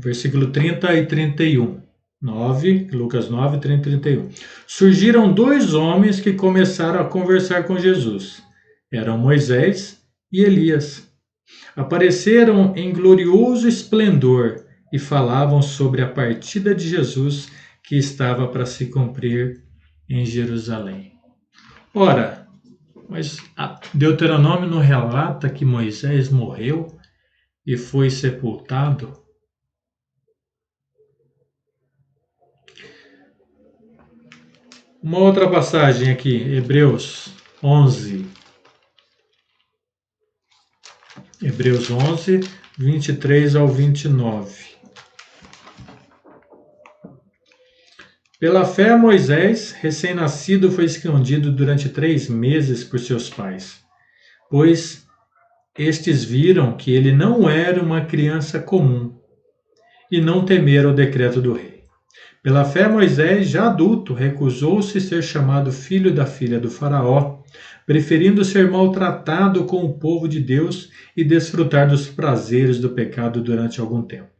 Versículo 30 e 31. Lucas 9, 30 e 31. Surgiram dois homens que começaram a conversar com Jesus. Eram Moisés e Elias. Apareceram em glorioso esplendor e falavam sobre a partida de Jesus que estava para se cumprir em Jerusalém. Ora, mas Deuteronômio não relata que Moisés morreu e foi sepultado? Uma outra passagem aqui, Hebreus 11. Hebreus 11, 23 ao 29. Pela fé, Moisés, recém-nascido, foi escondido durante 3 meses por seus pais, pois estes viram que ele não era uma criança comum e não temeram o decreto do rei. Pela fé, Moisés, já adulto, recusou-se ser chamado filho da filha do faraó, preferindo ser maltratado com o povo de Deus e desfrutar dos prazeres do pecado durante algum tempo.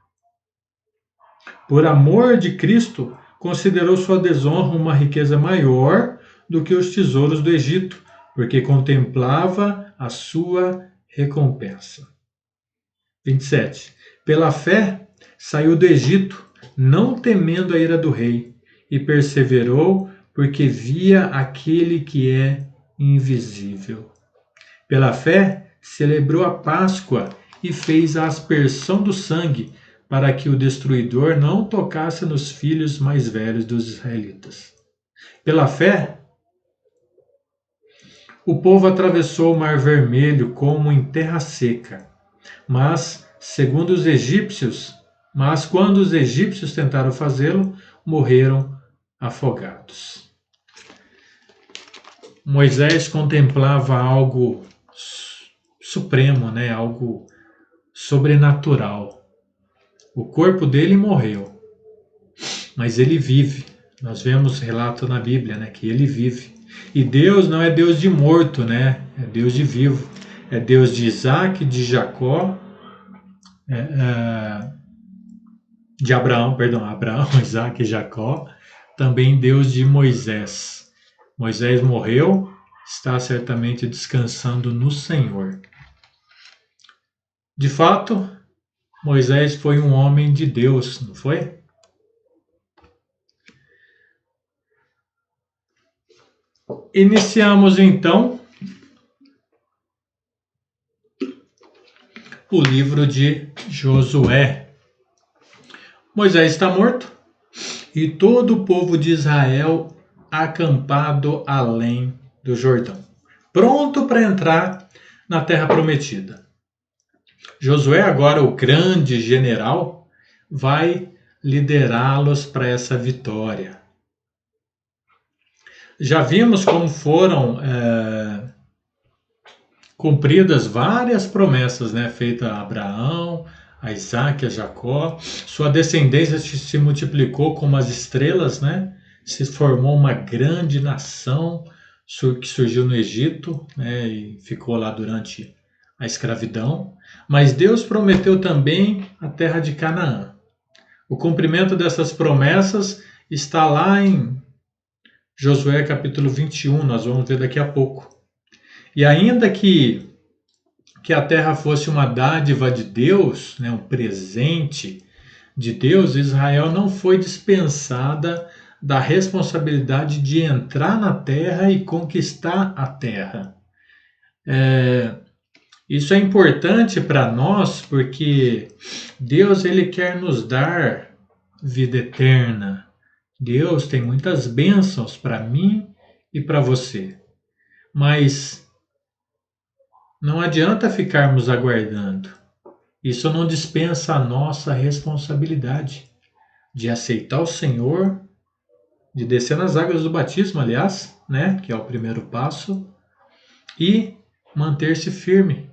Por amor de Cristo, considerou sua desonra uma riqueza maior do que os tesouros do Egito, porque contemplava a sua recompensa. 27. Pela fé, saiu do Egito, não temendo a ira do rei, e perseverou porque via aquele que é invisível. Pela fé, celebrou a Páscoa e fez a aspersão do sangue, para que o destruidor não tocasse nos filhos mais velhos dos israelitas. Pela fé, o povo atravessou o Mar Vermelho como em terra seca, mas quando os egípcios tentaram fazê-lo, morreram afogados. Moisés contemplava algo supremo, né? Algo sobrenatural. O corpo dele morreu, mas ele vive. Nós vemos relato na Bíblia, né, que ele vive. E Deus não é Deus de morto, né? É Deus de vivo. É Deus de Isaac, de Jacó, de Abraão, Isaac e Jacó, também Deus de Moisés. Moisés morreu, está certamente descansando no Senhor. De fato, Moisés foi um homem de Deus, não foi? Iniciamos então o livro de Josué. Moisés está morto e todo o povo de Israel acampado além do Jordão, pronto para entrar na terra prometida. Josué, agora o grande general, vai liderá-los para essa vitória. Já vimos como foram cumpridas várias promessas, né, feitas a Abraão, a Isaac, a Jacó. Sua descendência se multiplicou como as estrelas, né? Se formou uma grande nação que surgiu no Egito, né, e ficou lá durante a escravidão. Mas Deus prometeu também a terra de Canaã. O cumprimento dessas promessas está lá em Josué capítulo 21, nós vamos ver daqui a pouco. E ainda que a terra fosse uma dádiva de Deus, né, um presente de Deus, Israel não foi dispensada da responsabilidade de entrar na terra e conquistar a terra. Isso é importante para nós porque Deus ele quer nos dar vida eterna. Deus tem muitas bênçãos para mim e para você. Mas não adianta ficarmos aguardando. Isso não dispensa a nossa responsabilidade de aceitar o Senhor, de descer nas águas do batismo, aliás, né, que é o primeiro passo, e manter-se firme,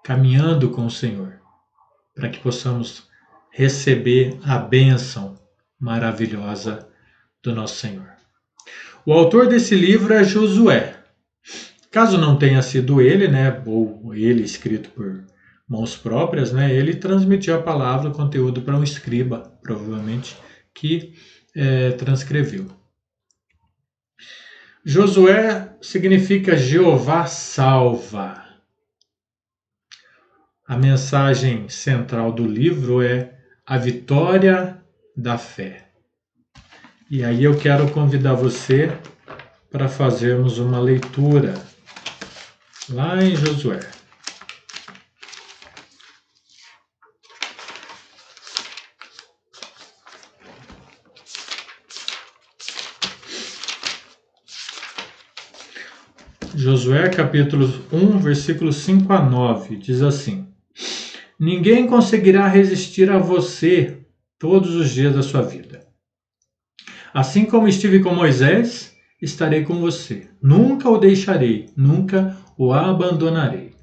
caminhando com o Senhor, para que possamos receber a bênção maravilhosa do nosso Senhor. O autor desse livro é Josué. Caso não tenha sido ele, né, ou ele escrito por mãos próprias, né, ele transmitiu a palavra, o conteúdo para um escriba, provavelmente, que transcreveu. Josué significa Jeová salva. A mensagem central do livro é a vitória da fé. E aí eu quero convidar você para fazermos uma leitura lá em Josué. Josué capítulo 1, versículos 5 a 9, diz assim: Ninguém conseguirá resistir a você todos os dias da sua vida. Assim como estive com Moisés, estarei com você. Nunca o deixarei, nunca o abandonarei.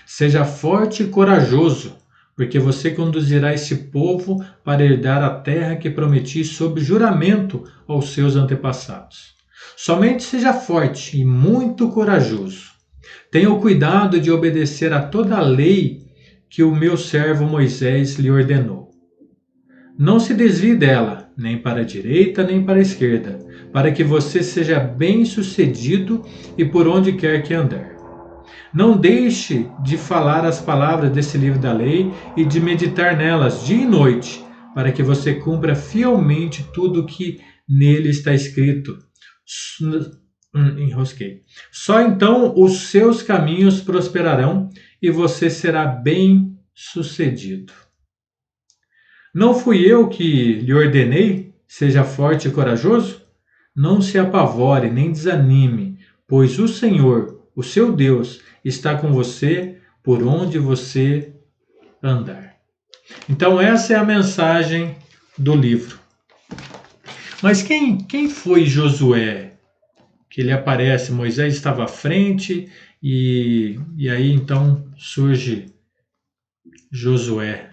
Seja forte e corajoso, porque você conduzirá esse povo para herdar a terra que prometi sob juramento aos seus antepassados. Somente seja forte e muito corajoso. Tenha o cuidado de obedecer a toda a lei que o meu servo Moisés lhe ordenou. Não se desvie dela, nem para a direita, nem para a esquerda, para que você seja bem-sucedido e por onde quer que andar. Não deixe de falar as palavras desse livro da lei e de meditar nelas dia e noite, para que você cumpra fielmente tudo o que nele está escrito. Enrosquei. Só então os seus caminhos prosperarão e você será bem-sucedido. Não fui eu que lhe ordenei, seja forte e corajoso? Não se apavore nem desanime, pois o Senhor, o seu Deus, está com você por onde você andar. Então essa é a mensagem do livro. Mas quem foi Josué? Que ele aparece, Moisés estava à frente e aí então surge Josué.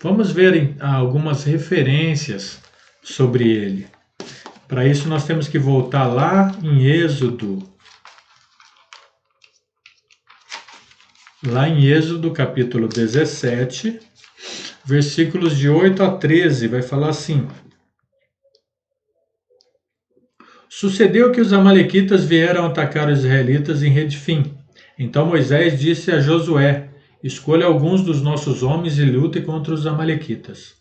Vamos ver algumas referências sobre ele. Para isso nós temos que voltar lá em Êxodo. Lá em Êxodo capítulo 17, versículos de 8 a 13, vai falar assim: Sucedeu que os amalequitas vieram atacar os israelitas em Redfim. Então Moisés disse a Josué: Escolha alguns dos nossos homens e lute contra os amalequitas.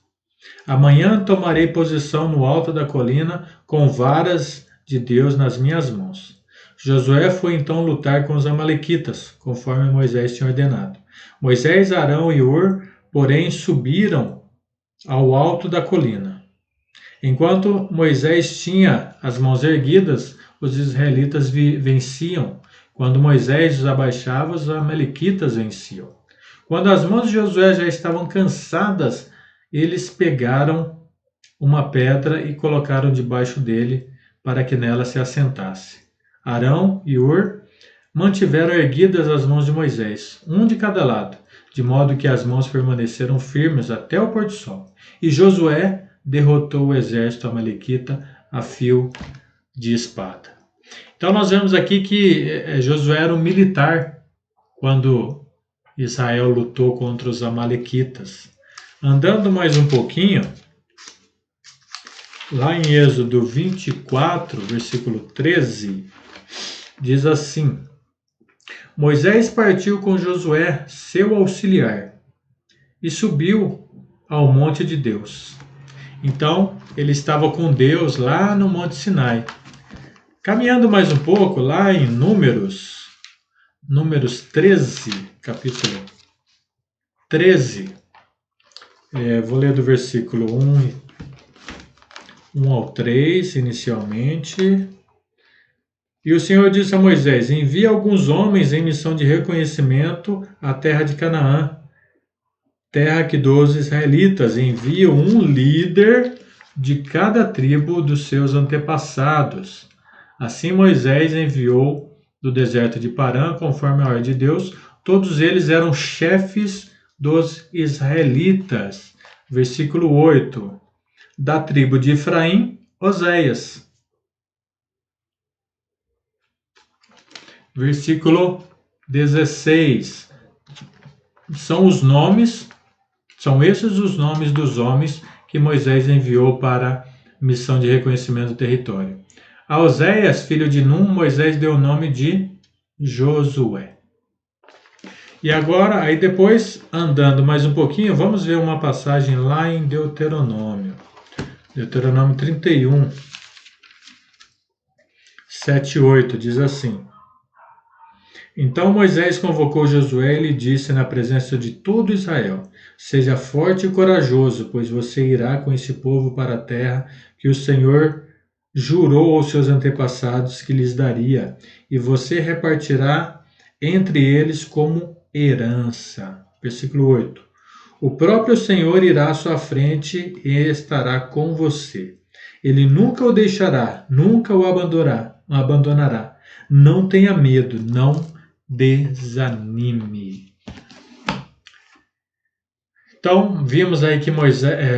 Amanhã tomarei posição no alto da colina com varas de Deus nas minhas mãos. Josué foi então lutar com os amalequitas, conforme Moisés tinha ordenado. Moisés, Arão e Hur, porém, subiram ao alto da colina. Enquanto Moisés tinha as mãos erguidas, os israelitas venciam. Quando Moisés os abaixava, os amalequitas venciam. Quando as mãos de Josué já estavam cansadas, eles pegaram uma pedra e colocaram debaixo dele para que nela se assentasse. Arão e Hur mantiveram erguidas as mãos de Moisés, um de cada lado, de modo que as mãos permaneceram firmes até o pôr do sol. E Josué derrotou o exército amalequita a fio de espada. Então nós vemos aqui que Josué era um militar quando Israel lutou contra os amalequitas. Andando mais um pouquinho, lá em Êxodo 24, versículo 13, diz assim: Moisés partiu com Josué, seu auxiliar, e subiu ao monte de Deus. Então, ele estava com Deus lá no Monte Sinai. Caminhando mais um pouco, lá em Números 13, capítulo 13, vou ler do versículo 1 ao 3, inicialmente. E o Senhor disse a Moisés: Envie alguns homens em missão de reconhecimento à terra de Canaã, terra que dou aos israelitas. Envie um líder de cada tribo dos seus antepassados. Assim Moisés enviou do deserto de Parã, conforme a ordem de Deus. Todos eles eram chefes dos israelitas. Versículo 8. Da tribo de Efraim, Oséias. Versículo 16. São esses os nomes dos homens que Moisés enviou para missão de reconhecimento do território. A Oséias, filho de Num, Moisés deu o nome de Josué. E agora, aí depois, andando mais um pouquinho, vamos ver uma passagem lá em Deuteronômio. Deuteronômio 31, 7 e 8, diz assim: Então Moisés convocou Josué e lhe disse na presença de todo Israel: Seja forte e corajoso, pois você irá com esse povo para a terra que o Senhor jurou aos seus antepassados que lhes daria, e você repartirá entre eles como herança. Versículo 8. O próprio Senhor irá à sua frente e estará com você. Ele nunca o deixará, nunca o abandonará. Não tenha medo, não desanime. Então, vimos aí que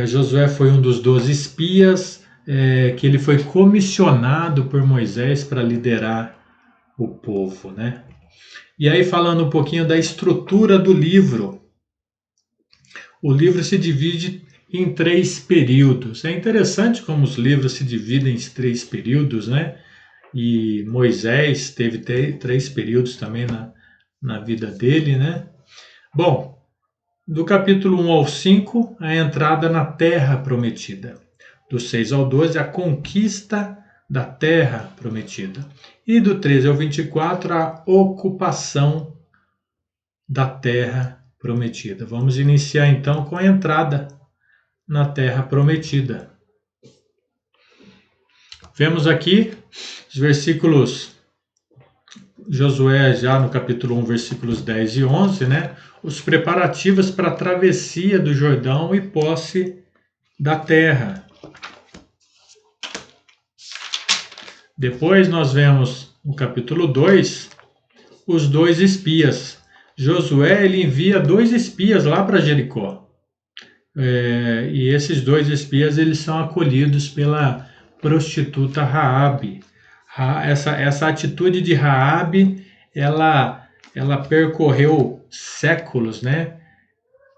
Josué foi um dos 12 espias, que ele foi comissionado por Moisés para liderar o povo, né? E aí, falando um pouquinho da estrutura do livro, o livro se divide em 3 períodos. É interessante como os livros se dividem em 3 períodos, né? E Moisés teve 3 períodos também na vida dele, né? Bom, do capítulo 1 ao 5, a entrada na terra prometida. Do 6 ao 12, a conquista da terra prometida. E do 13 ao 24, a ocupação da terra prometida. Vamos iniciar então com a entrada na terra prometida. Vemos aqui os versículos, Josué já no capítulo 1, versículos 10 e 11, né? Os preparativos para a travessia do Jordão e posse da terra. Depois nós vemos no capítulo 2 os 2 espias. Josué ele envia 2 espias lá para Jericó. E esses 2 espias eles são acolhidos pela prostituta Raabe. Essa atitude de Raabe, ela percorreu séculos, né?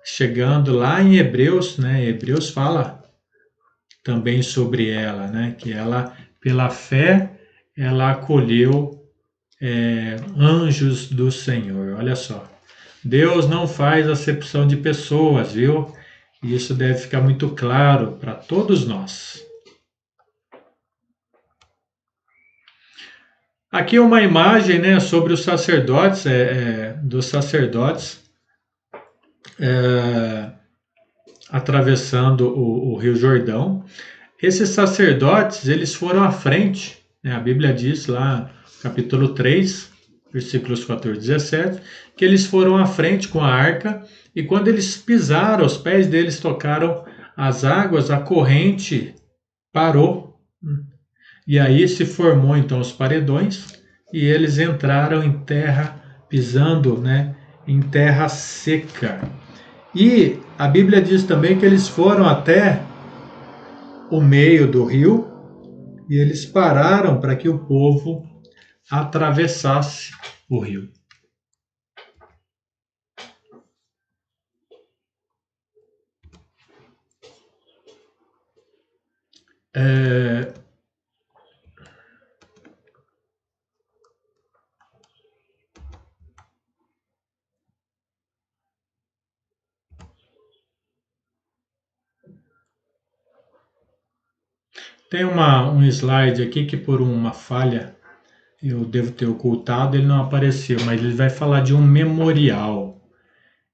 Chegando lá em Hebreus, né? Hebreus fala também sobre ela, né? Que ela, pela fé, ela acolheu anjos do Senhor. Olha só, Deus não faz acepção de pessoas, viu? E isso deve ficar muito claro para todos nós. Aqui uma imagem, né, sobre os sacerdotes, dos sacerdotes atravessando o Rio Jordão. Esses sacerdotes, eles foram à frente, né, a Bíblia diz lá, capítulo 3, versículos 14 e 17, que eles foram à frente com a arca, e quando eles pisaram, os pés deles tocaram as águas, a corrente parou. E aí se formou então os paredões, e eles entraram em terra, pisando, né, em terra seca. E a Bíblia diz também que eles foram até o meio do rio, e eles pararam para que o povo atravessasse o rio. Tem um slide aqui que por uma falha eu devo ter ocultado, ele não apareceu, mas ele vai falar de um memorial.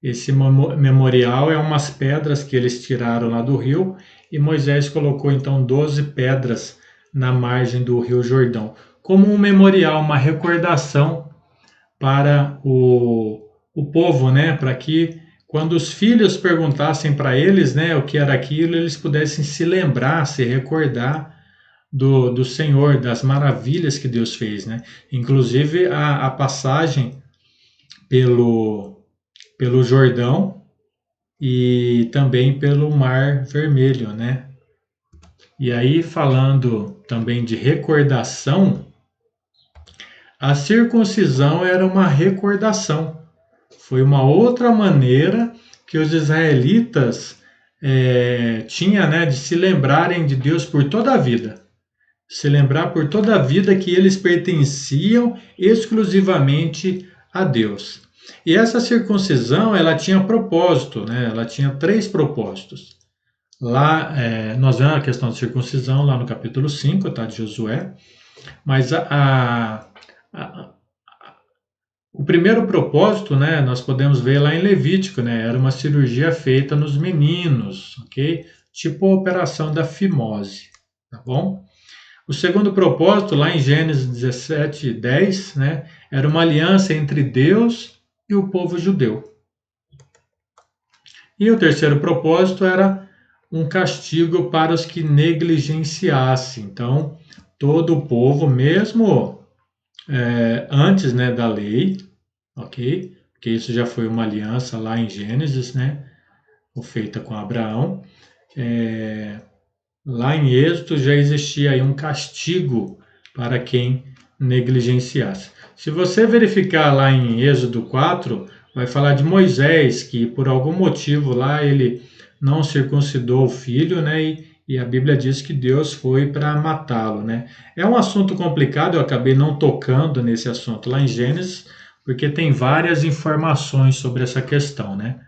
Esse memorial é umas pedras que eles tiraram lá do rio, e Moisés colocou então 12 pedras na margem do Rio Jordão, como um memorial, uma recordação para o povo, né? Para que quando os filhos perguntassem para eles, né, o que era aquilo, eles pudessem se lembrar, se recordar do Senhor, das maravilhas que Deus fez, né? Inclusive a passagem pelo Jordão e também pelo Mar Vermelho, né? E aí, falando também de recordação, a circuncisão era uma recordação. Foi uma outra maneira que os israelitas tinha, né, de se lembrarem de Deus por toda a vida. Se lembrar por toda a vida que eles pertenciam exclusivamente a Deus. E essa circuncisão, ela tinha propósito, né? Ela tinha 3 propósitos. Lá, nós vemos a questão da circuncisão lá no capítulo 5, tá, de Josué, mas o primeiro propósito, né, nós podemos ver lá em Levítico, né, era uma cirurgia feita nos meninos, ok? Tipo a operação da fimose, tá bom? O segundo propósito, lá em Gênesis 17, 10, né, era uma aliança entre Deus e o povo judeu. E o terceiro propósito era um castigo para os que negligenciassem. Então, todo o povo, mesmo antes, né, da lei, ok? Porque isso já foi uma aliança lá em Gênesis, né, feita com Abraão. Lá em Êxodo já existia aí um castigo para quem negligenciasse. Se você verificar lá em Êxodo 4, vai falar de Moisés, que por algum motivo lá ele não circuncidou o filho, né? E a Bíblia diz que Deus foi para matá-lo, né? É um assunto complicado, eu acabei não tocando nesse assunto lá em Gênesis, porque tem várias informações sobre essa questão, né?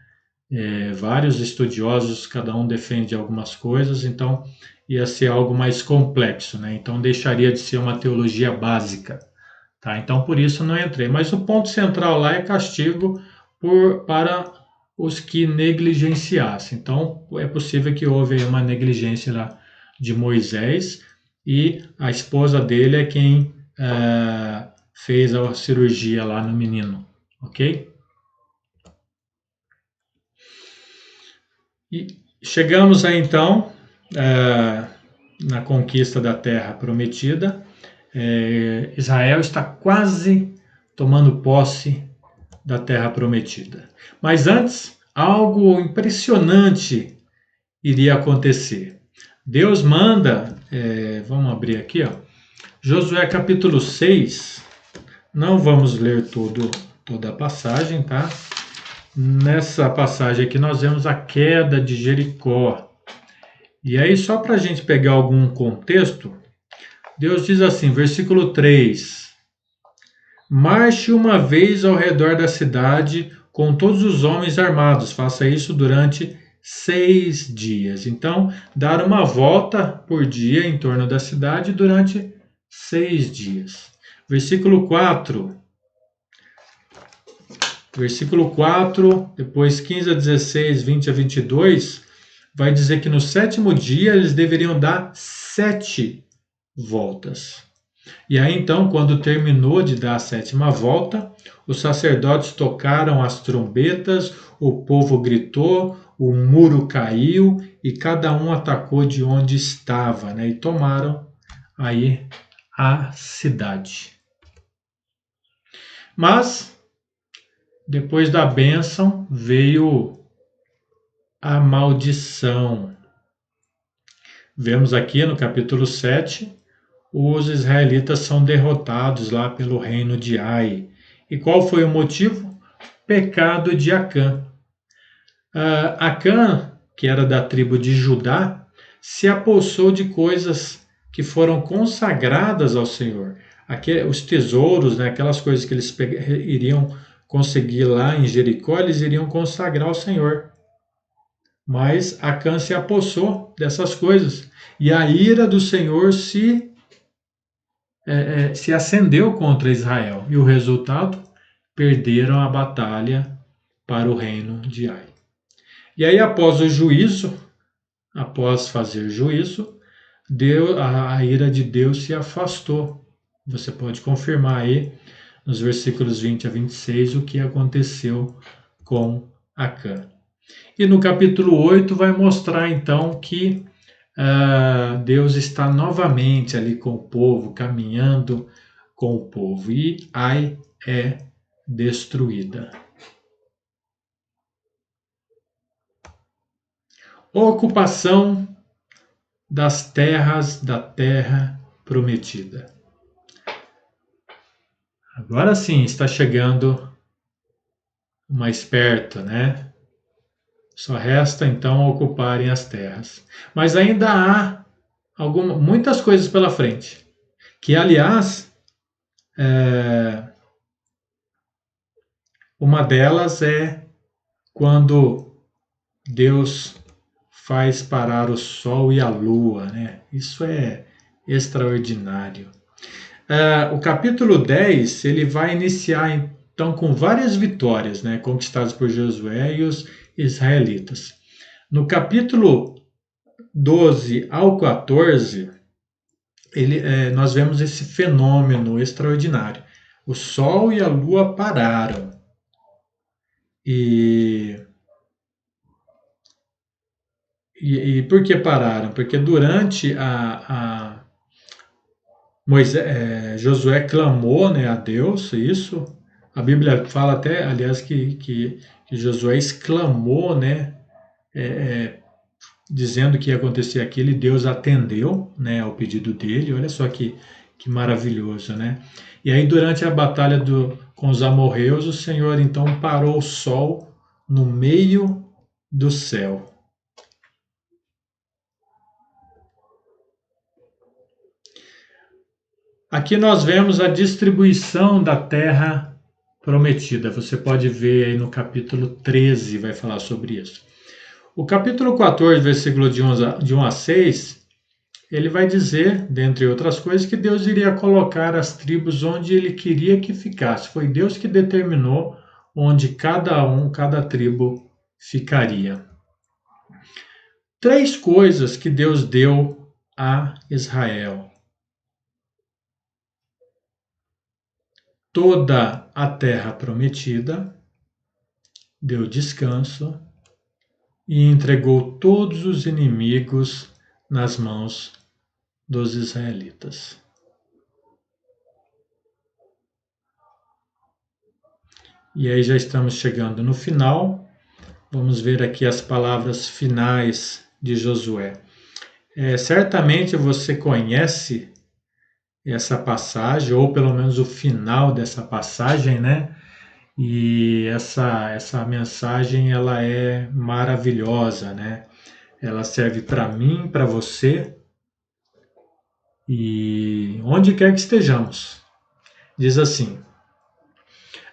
Vários estudiosos, cada um defende algumas coisas, então ia ser algo mais complexo, né? Então deixaria de ser uma teologia básica, tá? Então por isso não entrei. Mas o ponto central lá é castigo para os que negligenciassem. Então é possível que houve uma negligência lá de Moisés e a esposa dele é quem fez a cirurgia lá no menino, ok? E chegamos aí então na conquista da Terra Prometida. Israel está quase tomando posse da Terra Prometida. Mas antes, algo impressionante iria acontecer. Deus manda, vamos abrir aqui, ó, Josué capítulo 6. Não vamos ler toda a passagem, tá? Nessa passagem aqui nós vemos a queda de Jericó. E aí, só para a gente pegar algum contexto, Deus diz assim, versículo 3: Marche uma vez ao redor da cidade com todos os homens armados, faça isso durante 6 dias. Então, dar uma volta por dia em torno da cidade durante 6 dias. Versículo 4. Versículo 4, depois 15 a 16, 20 a 22, vai dizer que no 7º dia eles deveriam dar 7 voltas. E aí então, quando terminou de dar a 7ª volta, os sacerdotes tocaram as trombetas, o povo gritou, o muro caiu e cada um atacou de onde estava, né? E tomaram aí a cidade. Mas depois da bênção veio a maldição. Vemos aqui no capítulo 7, os israelitas são derrotados lá pelo reino de Ai. E qual foi o motivo? Pecado de Acã. Acã, que era da tribo de Judá, se apossou de coisas que foram consagradas ao Senhor. Os tesouros, né, aquelas coisas que eles iriam conseguir lá em Jericó, eles iriam consagrar ao Senhor. Mas Acã se apossou dessas coisas. E a ira do Senhor se acendeu contra Israel. E o resultado? Perderam a batalha para o reino de Ai. E aí, após o juízo, após fazer juízo, a ira de Deus se afastou. Você pode confirmar aí, nos versículos 20 a 26, o que aconteceu com Acã. E no capítulo 8 vai mostrar então que Deus está novamente ali com o povo, caminhando com o povo, e Ai é destruída. Ocupação das terras da terra prometida. Agora sim está chegando mais perto, né? Só resta então ocuparem as terras. Mas ainda há muitas coisas pela frente, que aliás, uma delas é quando Deus faz parar o sol e a lua, né? Isso é extraordinário. O capítulo 10, ele vai iniciar então com várias vitórias, né, conquistadas por Josué e os israelitas. No capítulo 12 ao 14, nós vemos esse fenômeno extraordinário. O sol e a lua pararam. E por que pararam? Porque durante Josué clamou, né, a Deus, isso. A Bíblia fala até, aliás, que Josué exclamou, né, dizendo que ia acontecer aquilo, e Deus atendeu, né, ao pedido dele. Olha só que maravilhoso, né? E aí, durante a batalha com os amorreus, o Senhor então parou o sol no meio do céu. Aqui nós vemos a distribuição da terra prometida. Você pode ver aí no capítulo 13, vai falar sobre isso. O capítulo 14, versículo de 1 a 6, ele vai dizer, dentre outras coisas, que Deus iria colocar as tribos onde ele queria que ficasse. Foi Deus que determinou onde cada tribo ficaria. 3 coisas que Deus deu a Israel. Toda a terra prometida, deu descanso e entregou todos os inimigos nas mãos dos israelitas. E aí já estamos chegando no final. Vamos ver aqui as palavras finais de Josué. Certamente você conhece essa passagem, ou pelo menos o final dessa passagem, né? E essa mensagem, ela é maravilhosa, né? Ela serve para mim, para você, e onde quer que estejamos. Diz assim: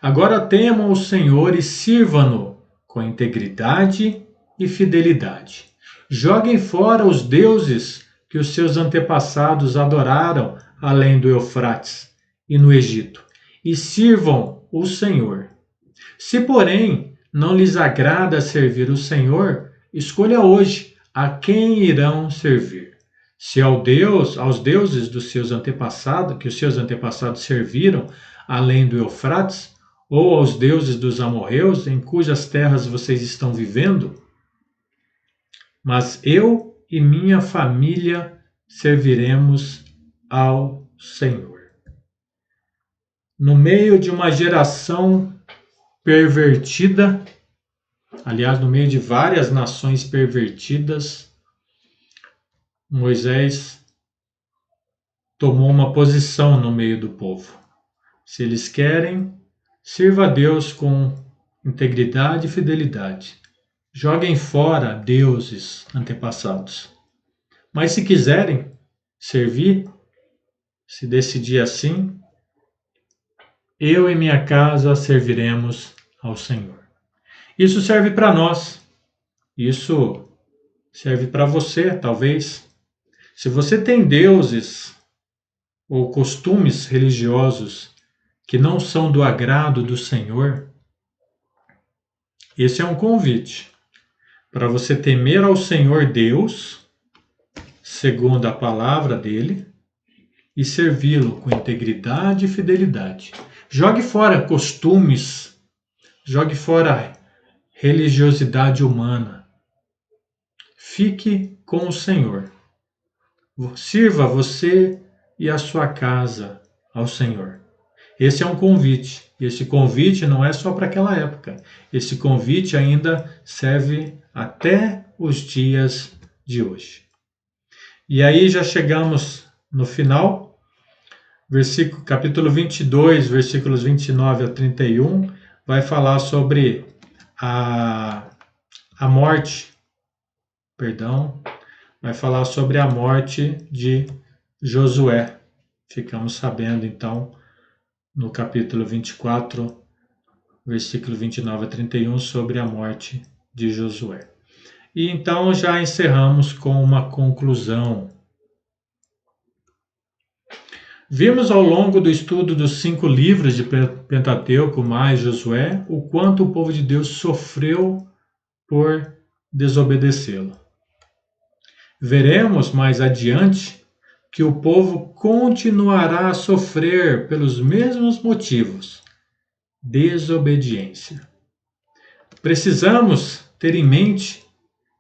agora temam o Senhor e sirvam-no com integridade e fidelidade. Joguem fora os deuses que os seus antepassados adoraram além do Eufrates e no Egito, e sirvam o Senhor. Se, porém, não lhes agrada servir o Senhor, escolha hoje a quem irão servir. Se aos deuses dos seus antepassados, que os seus antepassados serviram além do Eufrates, ou aos deuses dos amorreus, em cujas terras vocês estão vivendo, mas eu e minha família serviremos ao Senhor. No meio de uma geração pervertida, aliás, no meio de várias nações pervertidas, Moisés tomou uma posição no meio do povo. Se eles querem, sirva a Deus com integridade e fidelidade. Joguem fora deuses antepassados. Mas se quiserem servir, se decidir assim, eu e minha casa serviremos ao Senhor. Isso serve para nós. Isso serve para você, talvez. Se você tem deuses ou costumes religiosos que não são do agrado do Senhor, esse é um convite para você temer ao Senhor Deus, segundo a palavra dele, e servi-lo com integridade e fidelidade. Jogue fora costumes, jogue fora religiosidade humana. Fique com o Senhor. Sirva você e a sua casa ao Senhor. Esse é um convite. Esse convite não é só para aquela época. Esse convite ainda serve até os dias de hoje. E aí já chegamos no final. Capítulo 22, versículos 29 a 31, vai falar sobre a a morte, vai falar sobre a morte de Josué. Ficamos sabendo, então, no capítulo 24, versículo 29 a 31, sobre a morte de Josué. E então já encerramos com uma conclusão. Vimos ao longo do estudo dos 5 livros de Pentateuco mais Josué o quanto o povo de Deus sofreu por desobedecê-lo. Veremos mais adiante que o povo continuará a sofrer pelos mesmos motivos: desobediência. Precisamos ter em mente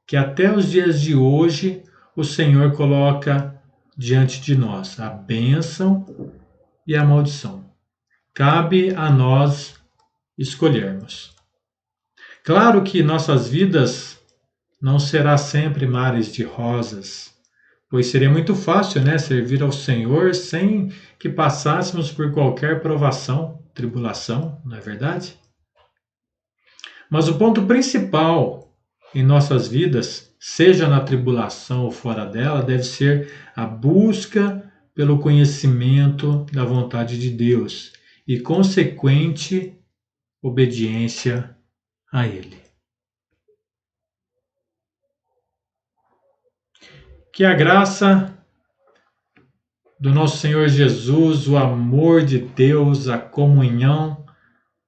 que até os dias de hoje o Senhor coloca diante de nós a bênção e a maldição. Cabe a nós escolhermos. Claro que nossas vidas não será sempre mares de rosas, pois seria muito fácil, servir ao Senhor sem que passássemos por qualquer provação, tribulação, não é verdade? Mas o ponto principal em nossas vidas, seja na tribulação ou fora dela, deve ser a busca pelo conhecimento da vontade de Deus e consequente obediência a Ele. Que a graça do nosso Senhor Jesus, o amor de Deus, a comunhão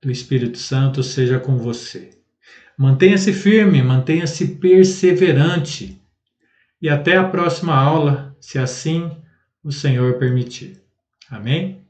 do Espírito Santo seja com você. Mantenha-se firme, mantenha-se perseverante. E até a próxima aula, se assim o Senhor permitir. Amém?